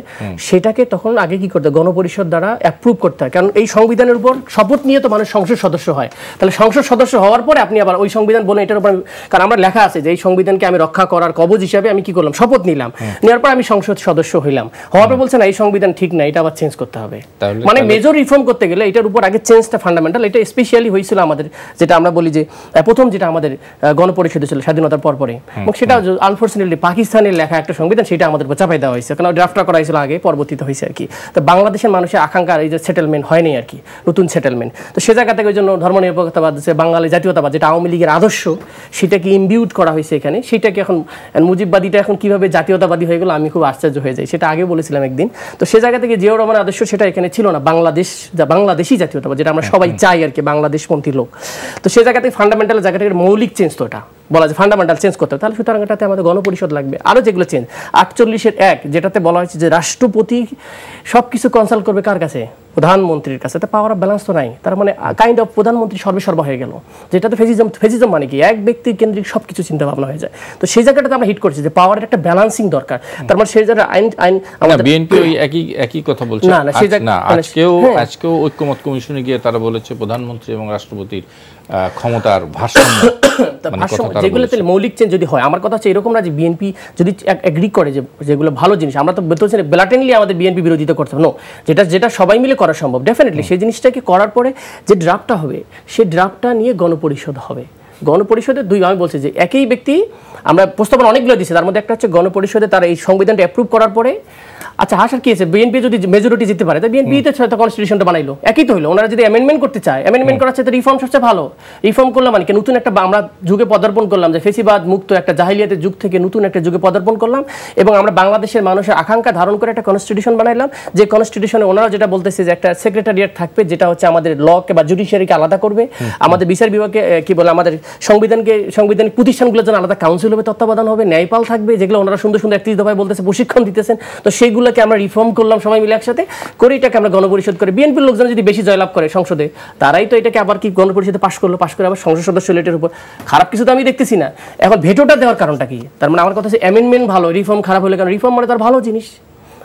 সেটাকে তখন আগে কি করতে হয়, গণপরিষদ দ্বারা অ্যাপ্রুভ করতে হয়। কারণ এই সংবিধানের উপর শপথ নিয়ে তো মানুষ সংসদ সদস্য হয়, তাহলে সংসদ সদস্য হওয়ার পরে আপনি আবার ওই সংবিধান বলে এটার উপর, কারণ আমরা লেখা আছে যে এই সংবিধানকে আমি রক্ষা করার কবজ হিসাবে আমি কি করলাম, শপথ নিলাম, নেওয়ার পর আমি সংসদ সদস্য হইলাম, হওয়ার পর বলছে না এই সংবিধান ঠিক না, এটা আবার চেঞ্জ করতে হবে। মানে মেজর রিফর্ম করতে গেলে এটার উপর আগে চেঞ্জটা ফান্ডামেন্টাল। এটা স্পেশালি হয়েছিল আমাদের, যেটা আমরা বলি যে প্রথম যেটা আমাদের গণপরিষদে ছিল স্বাধীনতার পরপরে, এবং সেটা আনফরচুনেটলি পাকিস্তানের লেখা একটা সংবিধান, সেটা আমাদের উপর চাপাই দেওয়া হয়েছে, কারণ ড্রাফটটা করা হয়েছিল আগে, পরবর্তীতে হয়েছে আর কি। তো বাংলাদেশের মানুষের আকাঙ্ক্ষা এই যে সেটেলমেন্ট হয়নি আর কি, নতুন সেটেলমেন্ট। তো সে জায়গা থেকে ওই জন্য ধর্মনিরপেক্ষতাবাদ, বাঙালি জাতীয়তাবাদ যেটা আওয়ামী লীগের আদর্শ, সেটাকে ইমবিউট করা হয়েছে এখানে। সেটাকে এখন মুজিববাদীটা এখন কিভাবে জাতীয়তাবাদী হয়ে গেল আমি খুব আশ্চর্য হয়ে যাই, সেটা আগে বলেছিলাম একদিন। তো সে জায়গা থেকে জিয়াউর রহমানের আদর্শ সেটা এখানে ছিল না, বাংলাদেশি জাতীয়তাবাদ, যেটা আমরা সবাই চাই আর কি, বাংলাদেশপন্থী লোক। তো সে জায়গা থেকে ফান্ডামেন্টাল জায়গা থেকে মৌলিক চেঞ্জ তো এটা বলা যায়, ফান্ডামেন্টাল চেঞ্জ করতে হবে, তাহলে সুতরাং এটাতে আমাদের গণপরিষদ লাগবে। আরও যেগুলো চেঞ্জ 48-এর 1 যেটাতে বলা হয়েছে যে রাষ্ট্রপতি সব কিছু কনসাল্ট করবে কার কাছে, প্রধানমন্ত্রীর কাছে। তো পাওয়ার অফ ব্যালেন্স তো নাই, তার মানে কাইন্ড অফ প্রধানমন্ত্রী সর্বেসর্বা হয়ে গেল, যেটাতে ফেসিজম মানে কি এক ব্যক্তির কেন্দ্রিক সব কিছু চিন্তা ভাবনা হয়ে যায়। তো সেই জায়গাটাতে আমরা হিট করছি যে পাওয়ারের একটা ব্যালেন্সিং দরকার। তার মানে সেই জায়গায় আইন আমাদের বিএনপি ওই একই কথা বলছে না, সেই জায়গা আজকেও ঐক্যমত কমিশনে গিয়ে তারা বলেছে প্রধানমন্ত্রী এবং রাষ্ট্রপতির ক্ষমতার ভারসাম্য, যেগুলোতে মৌলিক চেঞ্জ যদি হয়। আমার কথা হচ্ছে এরকম না যে বিএনপি যদি এগ্রি করে যে যেগুলো ভালো জিনিস, আমরা তো বলতে চাই ব্ল্যাটেন্টলি আমাদের বিএনপি বিরোধিতা করতে হবে, নো, যেটা সবাই মিলে করা সম্ভব ডেফিনেটলি, সেই জিনিসটাকে করার পরে যে ড্রাফটটা হবে সেই ড্রাফটটা নিয়ে গণপরিষদ হবে। গণপরিষদের আমি বলছি যে একই ব্যক্তি, আমরা প্রস্তাবনা অনেকগুলো দিচ্ছি, তার মধ্যে একটা হচ্ছে গণপরিষদে তারা এই সংবিধানটা অ্যাপ্রুভ করার পরে, আচ্ছা হাসার কি আছে, বিএনপি যদি মেজরিটি জিততে পারে, তাই বিএনপি তো কনস্টিটিউশনটা বানাইলো, একই তো হলো। ওনারা যদি অ্যামেন্ডমেন্ট করতে চায়, অ্যামেন্ডমেন্ট করার চাইতে রিফর্ম সবচেয়ে ভালো। রিফর্ম করলাম মানে কি, নতুন একটা আমরা যুগে পদার্পণ করলাম, যে ফেসিবাদ মুক্ত একটা জাহিলিয়াতের যুগ থেকে নতুন একটা যুগে পদার্পণ করলাম, এবং আমরা বাংলাদেশের মানুষের আকাঙ্ক্ষা ধারণ করে একটা কনস্টিটিউশন বানাইলাম, যে কনস্টিটিউশনে ওনারা যেটা বলতেছে যে একটা সেক্রেটারিয়েট থাকবে, যেটা হচ্ছে আমাদের লকে বা জুডিশিয়ারিকে আলাদা করবে, আমাদের বিচার বিভাগকে কি বলে, আমাদের সাংবিধানিক প্রতিষ্ঠানগুলোর জন্য আলাদা কাউন্সিল হবে, তত্ত্বাবধান হবে, ন্যায়পাল থাকবে, যেগুলো ওনারা সুন্দর 31 দফায় বলতেছে প্রশিক্ষণ দিতেছেন। তো সেইগুলোকে আমরা রিফর্ম করলাম সবাই মিলে একসাথে করে, এটাকে আমরা গণপরিষদ করে, বিএনপির লোকজন যদি বেশি জয়লাভ করে সংসদে, তারাই তো এটাকে আবার কি গণপরিষদে পাশ করে আবার সংসদ সদস্য এটার উপর। খারাপ কিছু তো আমি দেখতেছি না। এখন ভেটোটা দেওয়ার কারণটা কি? তার মানে আমার কথা হচ্ছে অ্যামেন্ডমেন্ট ভালো, রিফর্ম খারাপ হলে, কারণ রিফর্ম মানে তার ভালো জিনিস,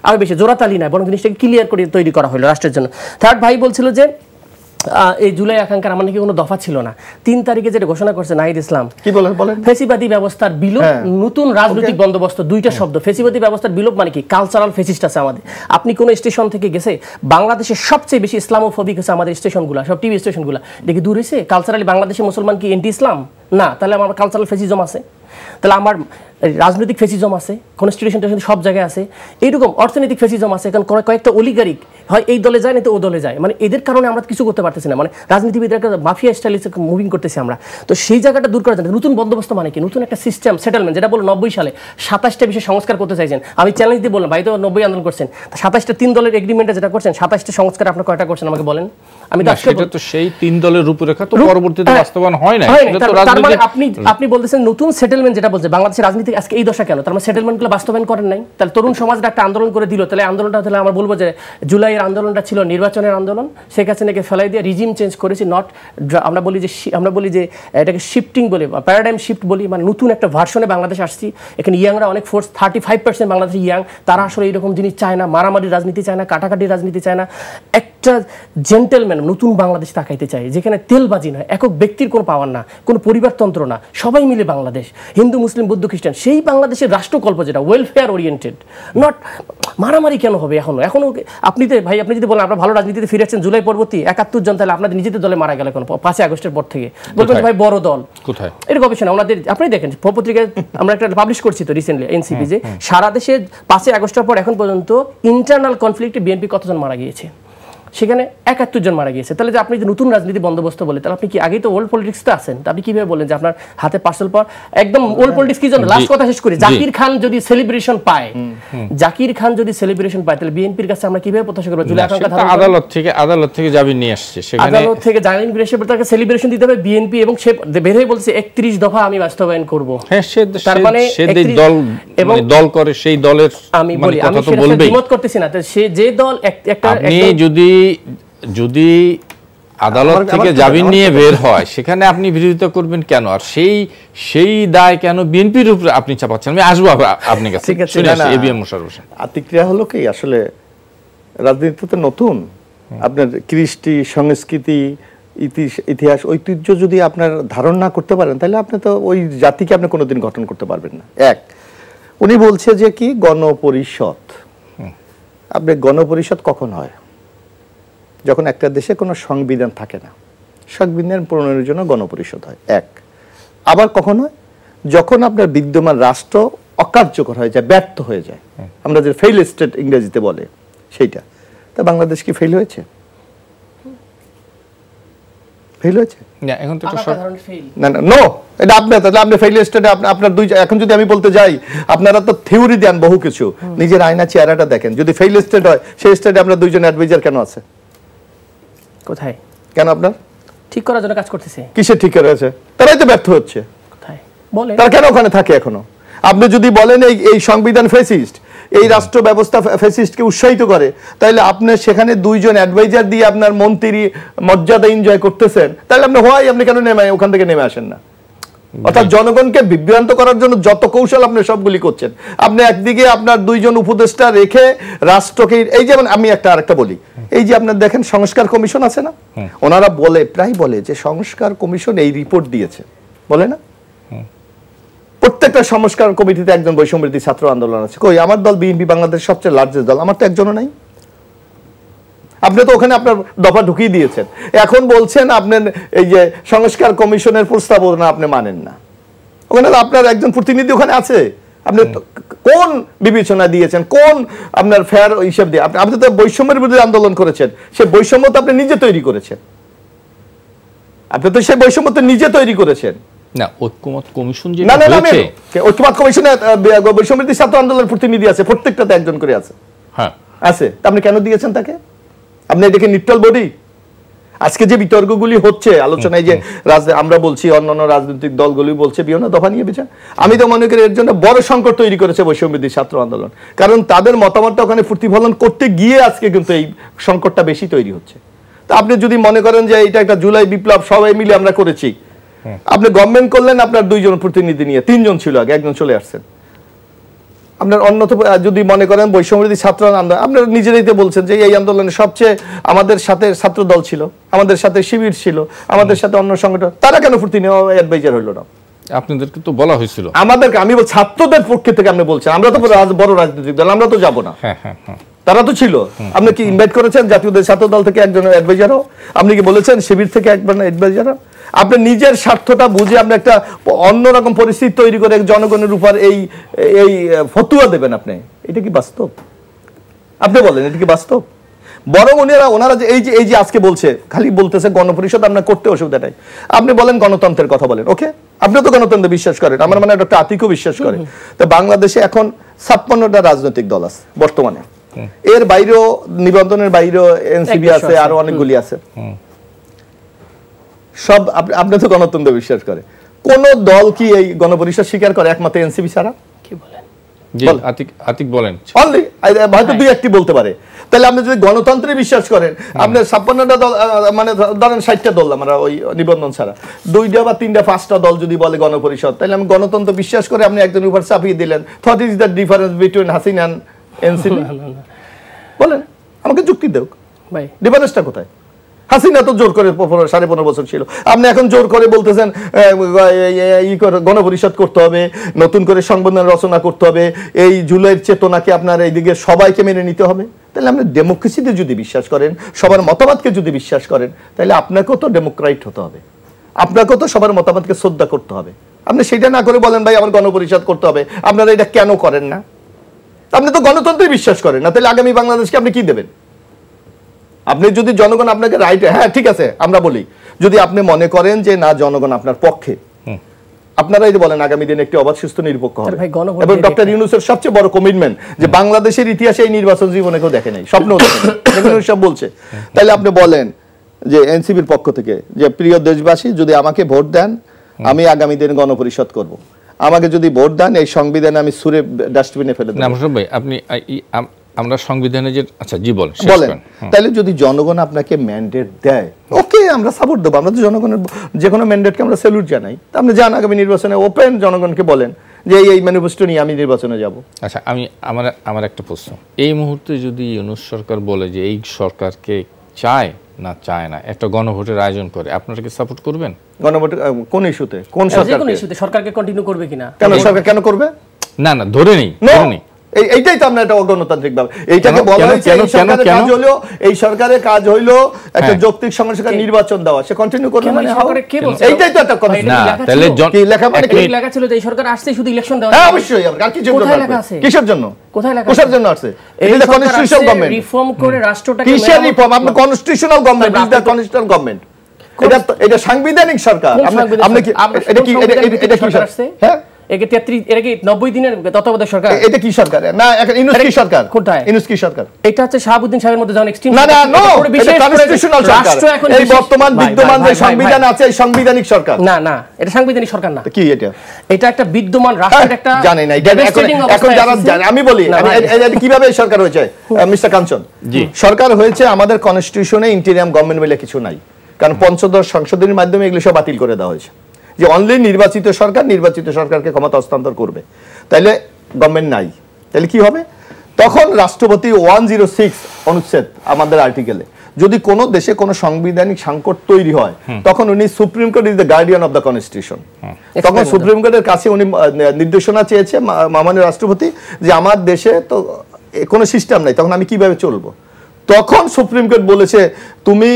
আর বেশি জোরাতালি না, বরং জিনিসটাকে ক্লিয়ার করে তৈরি করা হলো রাষ্ট্রের জন্য। থার্ড ভাই বলছিল যে এই জুলাই আকাঙ্ক্ষার আমার নাকি কোনো দফা ছিল না। 3 তারিখে যেটা ঘোষণা করছে নাহিদ ইসলাম, কি বলেন, ফেসিবাদী ব্যবস্থার বিলোপ, নতুন রাজনৈতিক বন্দোবস্ত, দুইটা শব্দ। ফেসিবাদী ব্যবস্থার বিলোপ মানে কি, কালচারাল ফেসিস্ট আছে আমাদের। আপনি কোন স্টেশন থেকে গেছে, বাংলাদেশের সবচেয়ে বেশি ইসলামোফোবিক হচ্ছে আমাদের স্টেশনগুলো, সব টিভি স্টেশনগুলো দেখি দূর হয়েছে। কালচারালি বাংলাদেশের মুসলমান কি এন্টি ইসলাম, না, তাহলে আমার কালচারাল ফেসিজম আছে, তাহলে আমার রাজনৈতিক ফেসিজম আছে, কনস্টিটিউশন সব জায়গায় আছে, এইরকম অর্থনৈতিক ফেসিজম আছে। কারণ কয়েকটা অলিগারিক হয় এই দলে যায় না তো ও দলে যায়, মানে এদের কারণে আমরা কিছু করতে পারতেছি না, মানে রাজনীতিবিদরা মাফিয়া স্টাইলে মুভিং করতেছি আমরা। তো সেই জায়গাটা দূর করার জন্য নতুন বন্দোবস্ত মানে কি, নতুন একটা সিস্টেম সেটেলমেন্ট, যেটা বলো 90 সালে 27টা বিষয় সংস্কার করতে চাইছেন। আমি চ্যালেঞ্জ দিয়ে বললাম ভাই তো 90 আন্দোলন করছেন, 27টা 3 দলের এগ্রিমেন্টে যেটা করছেন 27টা সংস্কার আপনার কয়টা করছেন আমাকে বলেন। আমি তো আজকে সেটা তো সেই 3 দলের রূপরেখা তো পরবর্তীতে বাস্তবায়ন হয় না। তার মানে আপনি বলতেছেন নতুন সেটেলমেন্ট যেটা বলছে বাংলাদেশের রাজনীতি আজকে এই দশা কেন, তার মানে সেটেলমেন্টগুলো বাস্তবায়ন করেন নাই। তাহলে তরুণ সমাজটা একটা আন্দোলন করে দিল, তাহলে আন্দোলনটা তাহলে আমরা বলবো যে জুলাইয়ের আন্দোলনটা ছিল নির্বাচনের আন্দোলন, শেখ হাসিনাকে ফেলাই দিয়ে রিজিম চেঞ্জ করেছি, নট আমরা বলি যে এটাকে শিফটিং বলি, প্যারাডাইম শিফট বলি, মানে নতুন একটা ভার্সনে বাংলাদেশ আসছি। এখানে ইয়াংরা অনেক ফোর্স, 35% বাংলাদেশে ইয়াং, তারা আসলে এরকম জিনিস চায় না, মারামারি রাজনীতি চায় না, কাটাকাটির রাজনীতি চায় না, একটা জেন্টেলম্যান নতুন বাংলাদেশ তাকাইতে চায়, যেখানে তেলবাজি নয়, একক ব্যক্তির কোনো পাওয়ার না, কোনো পরিবারতন্ত্র না, সবাই মিলে বাংলাদেশ, হিন্দু মুসলিম বৌদ্ধ খ্রিস্টান, সেই বাংলাদেশের রাষ্ট্রকল্প যেটা ওয়েলফেয়ার ওরিয়েন্টেড, নট মারামারি কেন হবে এখনো আপনি যদি বলেন আপনারা ভালো রাজনীতিতে ফিরেছেন জুলাই পরবর্তী 71 জন, তাহলে আপনাদের নিজেদের দলে মারা গেল কেন 5 আগস্টের পর থেকে, বলবেন ভাই বড় দল কোথায়, এর গবেষণা ওনাদের আপনি দেখেন পত্রিকায় আমরা একটা পাবলিশ করছি তো রিসেন্টলি এনসিপি, যে সারা দেশে 5 আগস্টের পর এখন পর্যন্ত ইন্টারনাল কনফ্লিক্টে বিএনপি কতজন মারা গিয়েছে, সেখানে 71 জন মারা গিয়েছে। তাহলে যে আপনি যে নতুন রাজনীতি বন্দোবস্ত বলে, তাহলে আপনি কি আগেই তো ওল্ড পলিটিক্সতে আছেন, আপনি কিভাবে বলেন যে আপনার হাতে পার্সেল পর একদম ওল্ড পলিটিক্স কি জন্য? লাস্ট কথা শেষ করি, জাকির খান যদি সেলিব্রেশন পায়, তাহলে বিএনপির কাছে আমরা কিভাবে প্রত্যাশা করব? জুলাই আদালত থেকে জামিন নিয়ে আসছে, সেখানে আদালত থেকে জামিন নিয়ে এসে তাকে সেলিব্রেশন দিতে হবে বিএনপি, এবং সে বের হয়ে বলছে 31 দফা আমি বাস্তবায়ন করব। হ্যাঁ, তার মানে দল এবং দল করে সেই দলের আমি বলি আমি সেটা দ্বিমত করতেছি না, সে যে দল একটা আপনি যদি আদালত থেকে জামিন নিয়ে বের হয় সেখানে আপনি বিরোধিতা করবেন কেন? আর সেই দায় কেন বিএনপির উপরে আপনি চাপাচ্ছেন? আমি আসবো আপনার কাছে। এবিএম মোশাররফ হোসেন, আতিক্রিয়া হলো কি, আসলে রাজনীতিতে নতুন আপনার কৃষ্টি সংস্কৃতি ইতিহাস ঐতিহ্য যদি আপনার ধারণ না করতে পারেন, তাহলে আপনি তো ওই জাতিকে আপনি কোনোদিন গঠন করতে পারবেন না। উনি বলছে যে কি গণপরিষদ, আপনি গণপরিষদ কখন হয়? যখন একটা দেশে কোনো সংবিধান থাকে না, সংবিধান প্রণয়নের জন্য গণপরিষদ হয়। আবার কখন হয়? যখন আপনার বিদ্যমান রাষ্ট্র অকার্যকর হয়ে যায়, ব্যর্থ হয়ে যায়, আমরা যে ফেইল স্টেট ইংরেজিতে বলে সেইটা। তা বাংলাদেশ কি ফেল হয়েছে? ফেল হয়েছে না, এখন তো না নো, এটা আপনি ফেইল স্টেটে আপনার এখন যদি আমি বলতে যাই, আপনারা তো থিওরি দেন বহু কিছু, নিজের আয়না চেহারাটা দেখেন। যদি ফেইল স্টেট হয়, সেই স্টেটে আপনার 2 জন অ্যাডভাইজার কেন আছে? কোথায়? কেন আপনার ঠিক করার জন্য কাজ করতেছে? কিসে ঠিক করা হয়েছে? তারাই তো ব্যর্থ হচ্ছে। কোথায় বলেন? তারা কেন ওখানে থাকে এখনো? আপনি যদি বলেন এই সংবিধান ফ্যাসিস্ট, এই রাষ্ট্র ব্যবস্থা ফ্যাসিস্টকে উৎসাহিত করে, তাহলে আপনি সেখানে 2 জন অ্যাডভাইজার দিয়ে আপনার মন্ত্রী মর্যাদা এনজয় করতেছেন, তাহলে আপনি কেন ওখান থেকে নেমে আসেন না? অর্থাৎ জনগণকে বিভ্রান্ত করার জন্য যত কৌশল আপনি সবগুলি করছেন। আপনি একদিকে আপনার 2 জন উপদেষ্টা রেখে রাষ্ট্রকে, এই যেমন আমি আরেকটা বলি, এই যে আপনার দেখেন সংস্কার কমিশন আছে না, ওনারা প্রায় বলে যে সংস্কার কমিশন এই রিপোর্ট দিয়েছে, বলে না? প্রত্যেকটা সংস্কার কমিটিতে একজন বৈষম্যবিরোধী ছাত্র আন্দোলন আছে। কই আমার দল বিএনপি বাংলাদেশের সবচেয়ে লার্জেস্ট দল, আমার তো একজনও নাই। আপনি তো ওখানে আপনার দফা ঢুকিয়ে দিয়েছেন, এখন বলছেন আপনার এই যে সংস্কার কমিশনের প্রস্তাবনা আপনি মানেন না। ওখানে আপনার একজন প্রতিনিধি ওখানে আছে, আপনি কোন বিবেচনা দিয়েছেন, কোন আপনার ফেয়ার হিসাব দিয়ে? আপনি তো বৈষম্যের বিরুদ্ধে আন্দোলন করেছেন, সেই বৈষম্য তো আপনি নিজে তৈরি করেছেন। আপনি তো সেই বৈষম্য তো নিজে তৈরি করেছেন। না, ঐক্যমত কমিশন যে ঐক্যমত কমিশনে বৈষম্যবিরোধী ছাত্র আন্দোলনের প্রতিনিধি আছে, প্রত্যেকটাতে একজন করে আছে। হ্যাঁ আছে, আপনি কেন দিয়েছেন তাকে? আপনি এটাকে নিউট্রাল বডি? আজকে যে বিতর্কগুলি হচ্ছে আলোচনায়, যে আমরা বলছি, অন্যান্য রাজনৈতিক দলগুলি বলছে বিভিন্ন দফা নিয়ে বিচার, আমি তো মনে করি এর জন্য বড় সংকট তৈরি করেছে বৈষম্যবিরোধী ছাত্র আন্দোলন। কারণ তাদের মতামতটা ওখানে প্রতিফলন করতে গিয়ে আজকে কিন্তু এই সংকটটা বেশি তৈরি হচ্ছে। তা আপনি যদি মনে করেন যে এটা একটা জুলাই বিপ্লব সবাই মিলে আমরা করেছি, আপনি গভর্নমেন্ট করলেন আপনার 2 জন প্রতিনিধি নিয়ে, 3 জন ছিল আগে, একজন চলে আসছেন। আপনার যদি মনে করেন বৈষম্যবিরোধী ছাত্র আন্দোলন, আপনারা নিজেরাই তো বলছেন যে এই আন্দোলনে সবচেয়ে আমাদের সাথে ছাত্র দল ছিল, আমাদের সাথে শিবির ছিল, আমাদের সাথে অন্য সংগঠন, তারা কেন প্রতিনিধি অ্যাডভাইজার হলো না? আপনাদেরকে তো বলা হয়েছিল। আমাদেরকে, আমি ছাত্রদের পক্ষে থেকে আপনি বলছেন, আমরা তো বড় রাজনৈতিক দল, আমরা তো যাব না। তারা তো ছিল। আপনি কি ইনভাইট করেছেন জাতীয় ছাত্র দল থেকে একজন অ্যাডভাইজারও? আপনি কি বলেছেন শিবির থেকে একজন অ্যাডভাইজারও? আপনি নিজের স্বার্থটা বুঝে আপনি একটা অন্যরকম পরিস্থিতি তৈরি করে জনগণের উপর এই এই ফতুয়া দেবেন আপনি? এটা কি বাস্তব? আপনি বলেন এটা কি বাস্তব? বরং ওনারা যে এই যে আজকে বলছে, খালি বলতেছে গণপরিষদ আপনার করতে অসুবিধা নাই। আপনি বলেন গণতন্ত্রের কথা বলেন, ওকে, আপনি তো গণতন্ত্রে বিশ্বাস করেন, আমার মানে ডক্টর আতিকও বিশ্বাস করে। তো বাংলাদেশে এখন 56টা রাজনৈতিক দল আছে বর্তমানে, এর বাইরেও নিবন্ধনের বাইরেও এনসিপি আছে, আরো অনেকগুলি আছে। সব আপনি তো গণতন্ত্রে বিশ্বাস করে, কোন দল কি এই গণপরিষদ স্বীকার করে একমাত্র এনসিপি ছাড়া? কি বলেন? আতিক বলেন। অনলি হয়তো দুই একটি বলতে পারে। তাহলে আপনি যদি গণতন্ত্রে বিশ্বাস করেন, আপনি 56টা দল, মানে ধরেন 60টা দল আমরা ওই নিবন্ধন ছাড়া, 2টা বা 3টা 5টা দল যদি বলে গণপরিষদ, তাহলে আমি গণতন্ত্র বিশ্বাস করে আপনি একজনের উপর চাপিয়ে দিলেন। What is the difference between Hasina and NCP? বলেন আমাকে যুক্তি দেও ভাই, ডিফারেন্সটা কোথায়? হাসিনা তো জোর করে 15.5 বছর ছিল, আপনি এখন জোর করে বলতেছেন গণপরিষদ করতে হবে, নতুন করে সংবিধান রচনা করতে হবে, এই জুলাইয়ের চেতনাকে আপনার এইদিকে সবাইকে মেনে নিতে হবে। তাহলে আপনি ডেমোক্রেসিতে যদি বিশ্বাস করেন, সবার মতামতকে যদি বিশ্বাস করেন, তাহলে আপনাকেও তো ডেমোক্রাইট হতে হবে, আপনাকেও তো সবার মতামতকে শ্রদ্ধা করতে হবে। আপনি সেটা না করে বলেন ভাই আমার গণপরিষদ করতে হবে, আপনারা এটা কেন করেন না? আপনি তো গণতন্ত্রে বিশ্বাস করেন না, তাহলে আগামী বাংলাদেশকে আপনি কি দেবেন? আপনি যদি জনগণ আপনাকে রাইট, হ্যাঁ ঠিক আছে আমরা বলি, যদি আপনি মনে করেন যে না জনগণ আপনার পক্ষে, আপনারাই বলেন আগামী দিনে একটি অবাধ সুস্থ নিরপেক্ষ হবে। এবং ডক্টর ইউনূসের সবচেয়ে বড় কমিটমেন্ট যে বাংলাদেশের ইতিহাসে এই নির্বাচন জীবনে কেউ দেখে নাই, স্বপ্নও দেখে নাই, সব বলছে। তাহলে আপনি বলেন যে এনসিপির পক্ষ থেকে যে প্রিয় দেশবাসী, যদি আমাকে ভোট দেন আমি আগামী দিনে গণপরিষদ করব, আমাকে যদি ভোট দেন এই সংবিধানে আমি সুরে ডাস্টবিনে ফেলে দেব। ভাই আপনি আমরা সংবিধানে যে, আচ্ছা জি বলেন। তাহলে যদি জনগণ আপনাকে ম্যান্ডেট দেয়, ওকে আমরা সাপোর্ট দেবো, আমরা তো জনগণের যে কোনো ম্যান্ডেটকে আমরা স্যালুট জানাই। তা আপনি যান আগামী নির্বাচনে ওপেন জনগণকে বলেন যে এই ম্যানিফেস্টো নিয়ে আমি নির্বাচনে যাব। আচ্ছা আমার একটা প্রশ্ন, এই মুহূর্তে যদি ইউনূস সরকার বলে যে এই সরকারকে চায় না চায় না, একটা গণভোটের আয়োজন করে, আপনারা কি সাপোর্ট করবেন? গণভোট কোন ইস্যুতে? কোন সরকার? কোন ইস্যুতে? সরকারকে কন্টিনিউ করবে কিনা? কেন সরকার কেন করবে? না ধরে নেই। এইটাই তো আমরা একটা অগণতান্ত্রিক ভাবে এইটাকে বলা হয়েছে। এই সরকারের কাজ হইলো একটা যৌক্তিক সংস্কার নির্বাচন দেওয়া, সে কন্টিনিউ করবে মানে এইটাই তো একটা কথা। না তাহলে কি লেখা, মানে কি লেখা ছিল যে এই সরকার আসছে শুধু ইলেকশন দেওয়া? হ্যাঁ অবশ্যই। আর কি কিসের জন্য? কোথায় লেখা? কোথার জন্য আসছে? এটা কনস্টিটিউশনাল গভর্নমেন্ট রিফর্ম করে রাষ্ট্রটাকে কিসের রিফর্ম? আপনি constitutional government, is the constitutional government. এটা সাংবিধানিক সরকার। আপনি কি এটা কি আসছে? হ্যাঁ একে 33 এর কি 90 দিনের তত্ত্বাবধায়ক সরকার? এটা কি সরকার? না ইউনূস কি সরকার? কোনটায় ইউনূস কি সরকার? এটা হচ্ছে শাহাবুদ্দিন সাহেবের মধ্যে যখন এক্সট্রিম। না এটা কনস্টিটিউশনাল সরকার। এই বর্তমান বিদ্যমান যে সংবিধান আছে এই সাংবিধানিক সরকার। না এটা সাংবিধানিক সরকার না। কি এটা? এটা একটা বিদ্যমান রাষ্ট্রের একটা, জানি না এখন যারা জানে, আমি বলি কিভাবে এই সরকার হয়েছে। মিস্টার কাঞ্চন, সরকার হয়েছে আমাদের কনস্টিটিউশনে ইন্টেরিয়াম গভর্নমেন্ট বলে কিছু নাই, কারণ পঞ্চদশ সংশোধনীর মাধ্যমে এগুলো সব বাতিল করে দেওয়া হয়েছে যে অনলি নির্বাচিত সরকারকে ক্ষমতা হস্তান্তর করবে। তাইলে গভর্নমেন্ট নাই, তাহলে কি হবে? তখন রাষ্ট্রপতি 106 অনুচ্ছেদ আমাদের আর্টিকেলে, যদি কোনো দেশে কোনো সাংবিধানিক সংকট তৈরি হয় তখন উনি supreme court is the guardian of the constitution. তখন সুপ্রিম কোর্টের কাছে উনি নির্দেশনা চেয়েছে মাননীয় রাষ্ট্রপতি যে আমার দেশে তো কোনো সিস্টেম নাই, তখন আমি কিভাবে চলবো? তখন সুপ্রিম কোর্ট বলেছে তুমি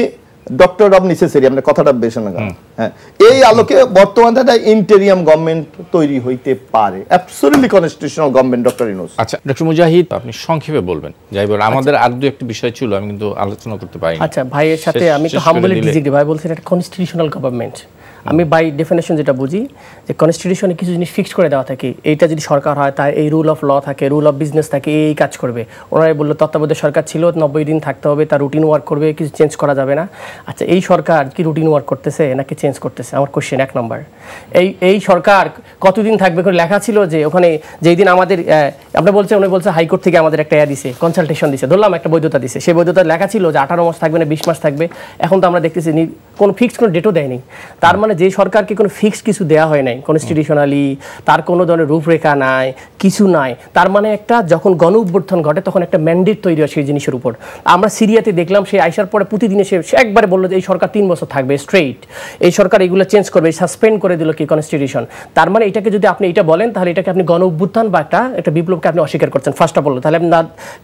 ডক্টর অফ নেসেসারি, আপনার কথাটা বেশ না। হ্যাঁ, এই আলোকে বর্তমানে একটা ইন্টেরিয়াম গভর্নমেন্ট তৈরি হইতে পারে, absolutely constitutional government. Doctor Yunus. আচ্ছা ডক্টর মুজাহিদ, আপনি সংক্ষেপে বলবেন। যাই বল, আমাদের আর দু একটা বিষয় ছিল, আমি কিন্তু আলোচনা করতে পারি। আচ্ছা ভাইয়ের সাথে আমি তো হাম্বলি ডিসএগ্রি। ভাই বলছেন এটা কনস্টিটিউশনাল গভর্নমেন্ট। আমি বাই ডেফিনেশন যেটা বুঝি যে কনস্টিটিউশনে কিছু জিনিস ফিক্সড করে দেওয়া থাকে, এইটা যদি সরকার হয় তাই এই রুল অফ ল থাকে, রুল অফ বিজনেস থাকে, এই কাজ করবে। ওনারাই বললো তত্ত্বাবধায়ক সরকার ছিল 90 দিন থাকতে হবে, তার রুটিন ওয়ার্ক করবে, কিছু চেঞ্জ করা যাবে না। আচ্ছা এই সরকার কি রুটিন ওয়ার্ক করতেছে নাকি চেঞ্জ করতেছে? আমার কোশ্চেন 1 নম্বর। এই সরকার কতদিন থাকবে করে লেখা ছিল যে ওখানে যেই দিন আমাদের আপনি বলছেন, উনি বলছে হাইকোর্ট থেকে আমাদের একটা দিছে, কনসালটেশন দিছে, ধরলাম একটা বৈধতা দিছে, সেই বৈধতা লেখা ছিল যে 18 মাস থাকবে না 20 মাস থাকবে। এখন তো আমরা দেখতেছি কোনো ফিক্সড কোনো ডেটও দেয়নি। তার মানে মানে যে সরকারকে কোনো ফিক্সড কিছু দেওয়া হয় নাই কনস্টিটিউশনালি, তার কোনো ধরনের রূপরেখা নাই, কিছু নাই, তার মানে একটা যখন গণ অভ্যুত্থান ঘটে তখন একটা ম্যান্ডেট তৈরি হয় সেই জিনিসের উপর। আমরা সিরিয়াতে দেখলাম সে আইসার পরে প্রতিদিনে সে একবারে বললো যে এই সরকার 3 বছর থাকবে স্ট্রেইট, এই সরকার এগুলো চেঞ্জ করবে, সাসপেন্ড করে দিল কি কনস্টিটিউশন। তার মানে এটাকে যদি আপনি এটা বলেন তাহলে এটাকে আপনি গণ অভ্যুত্থান বা একটা বিপ্লবকে আপনি অস্বীকার করছেন ফার্স্ট অফ অল। তাহলে আপনি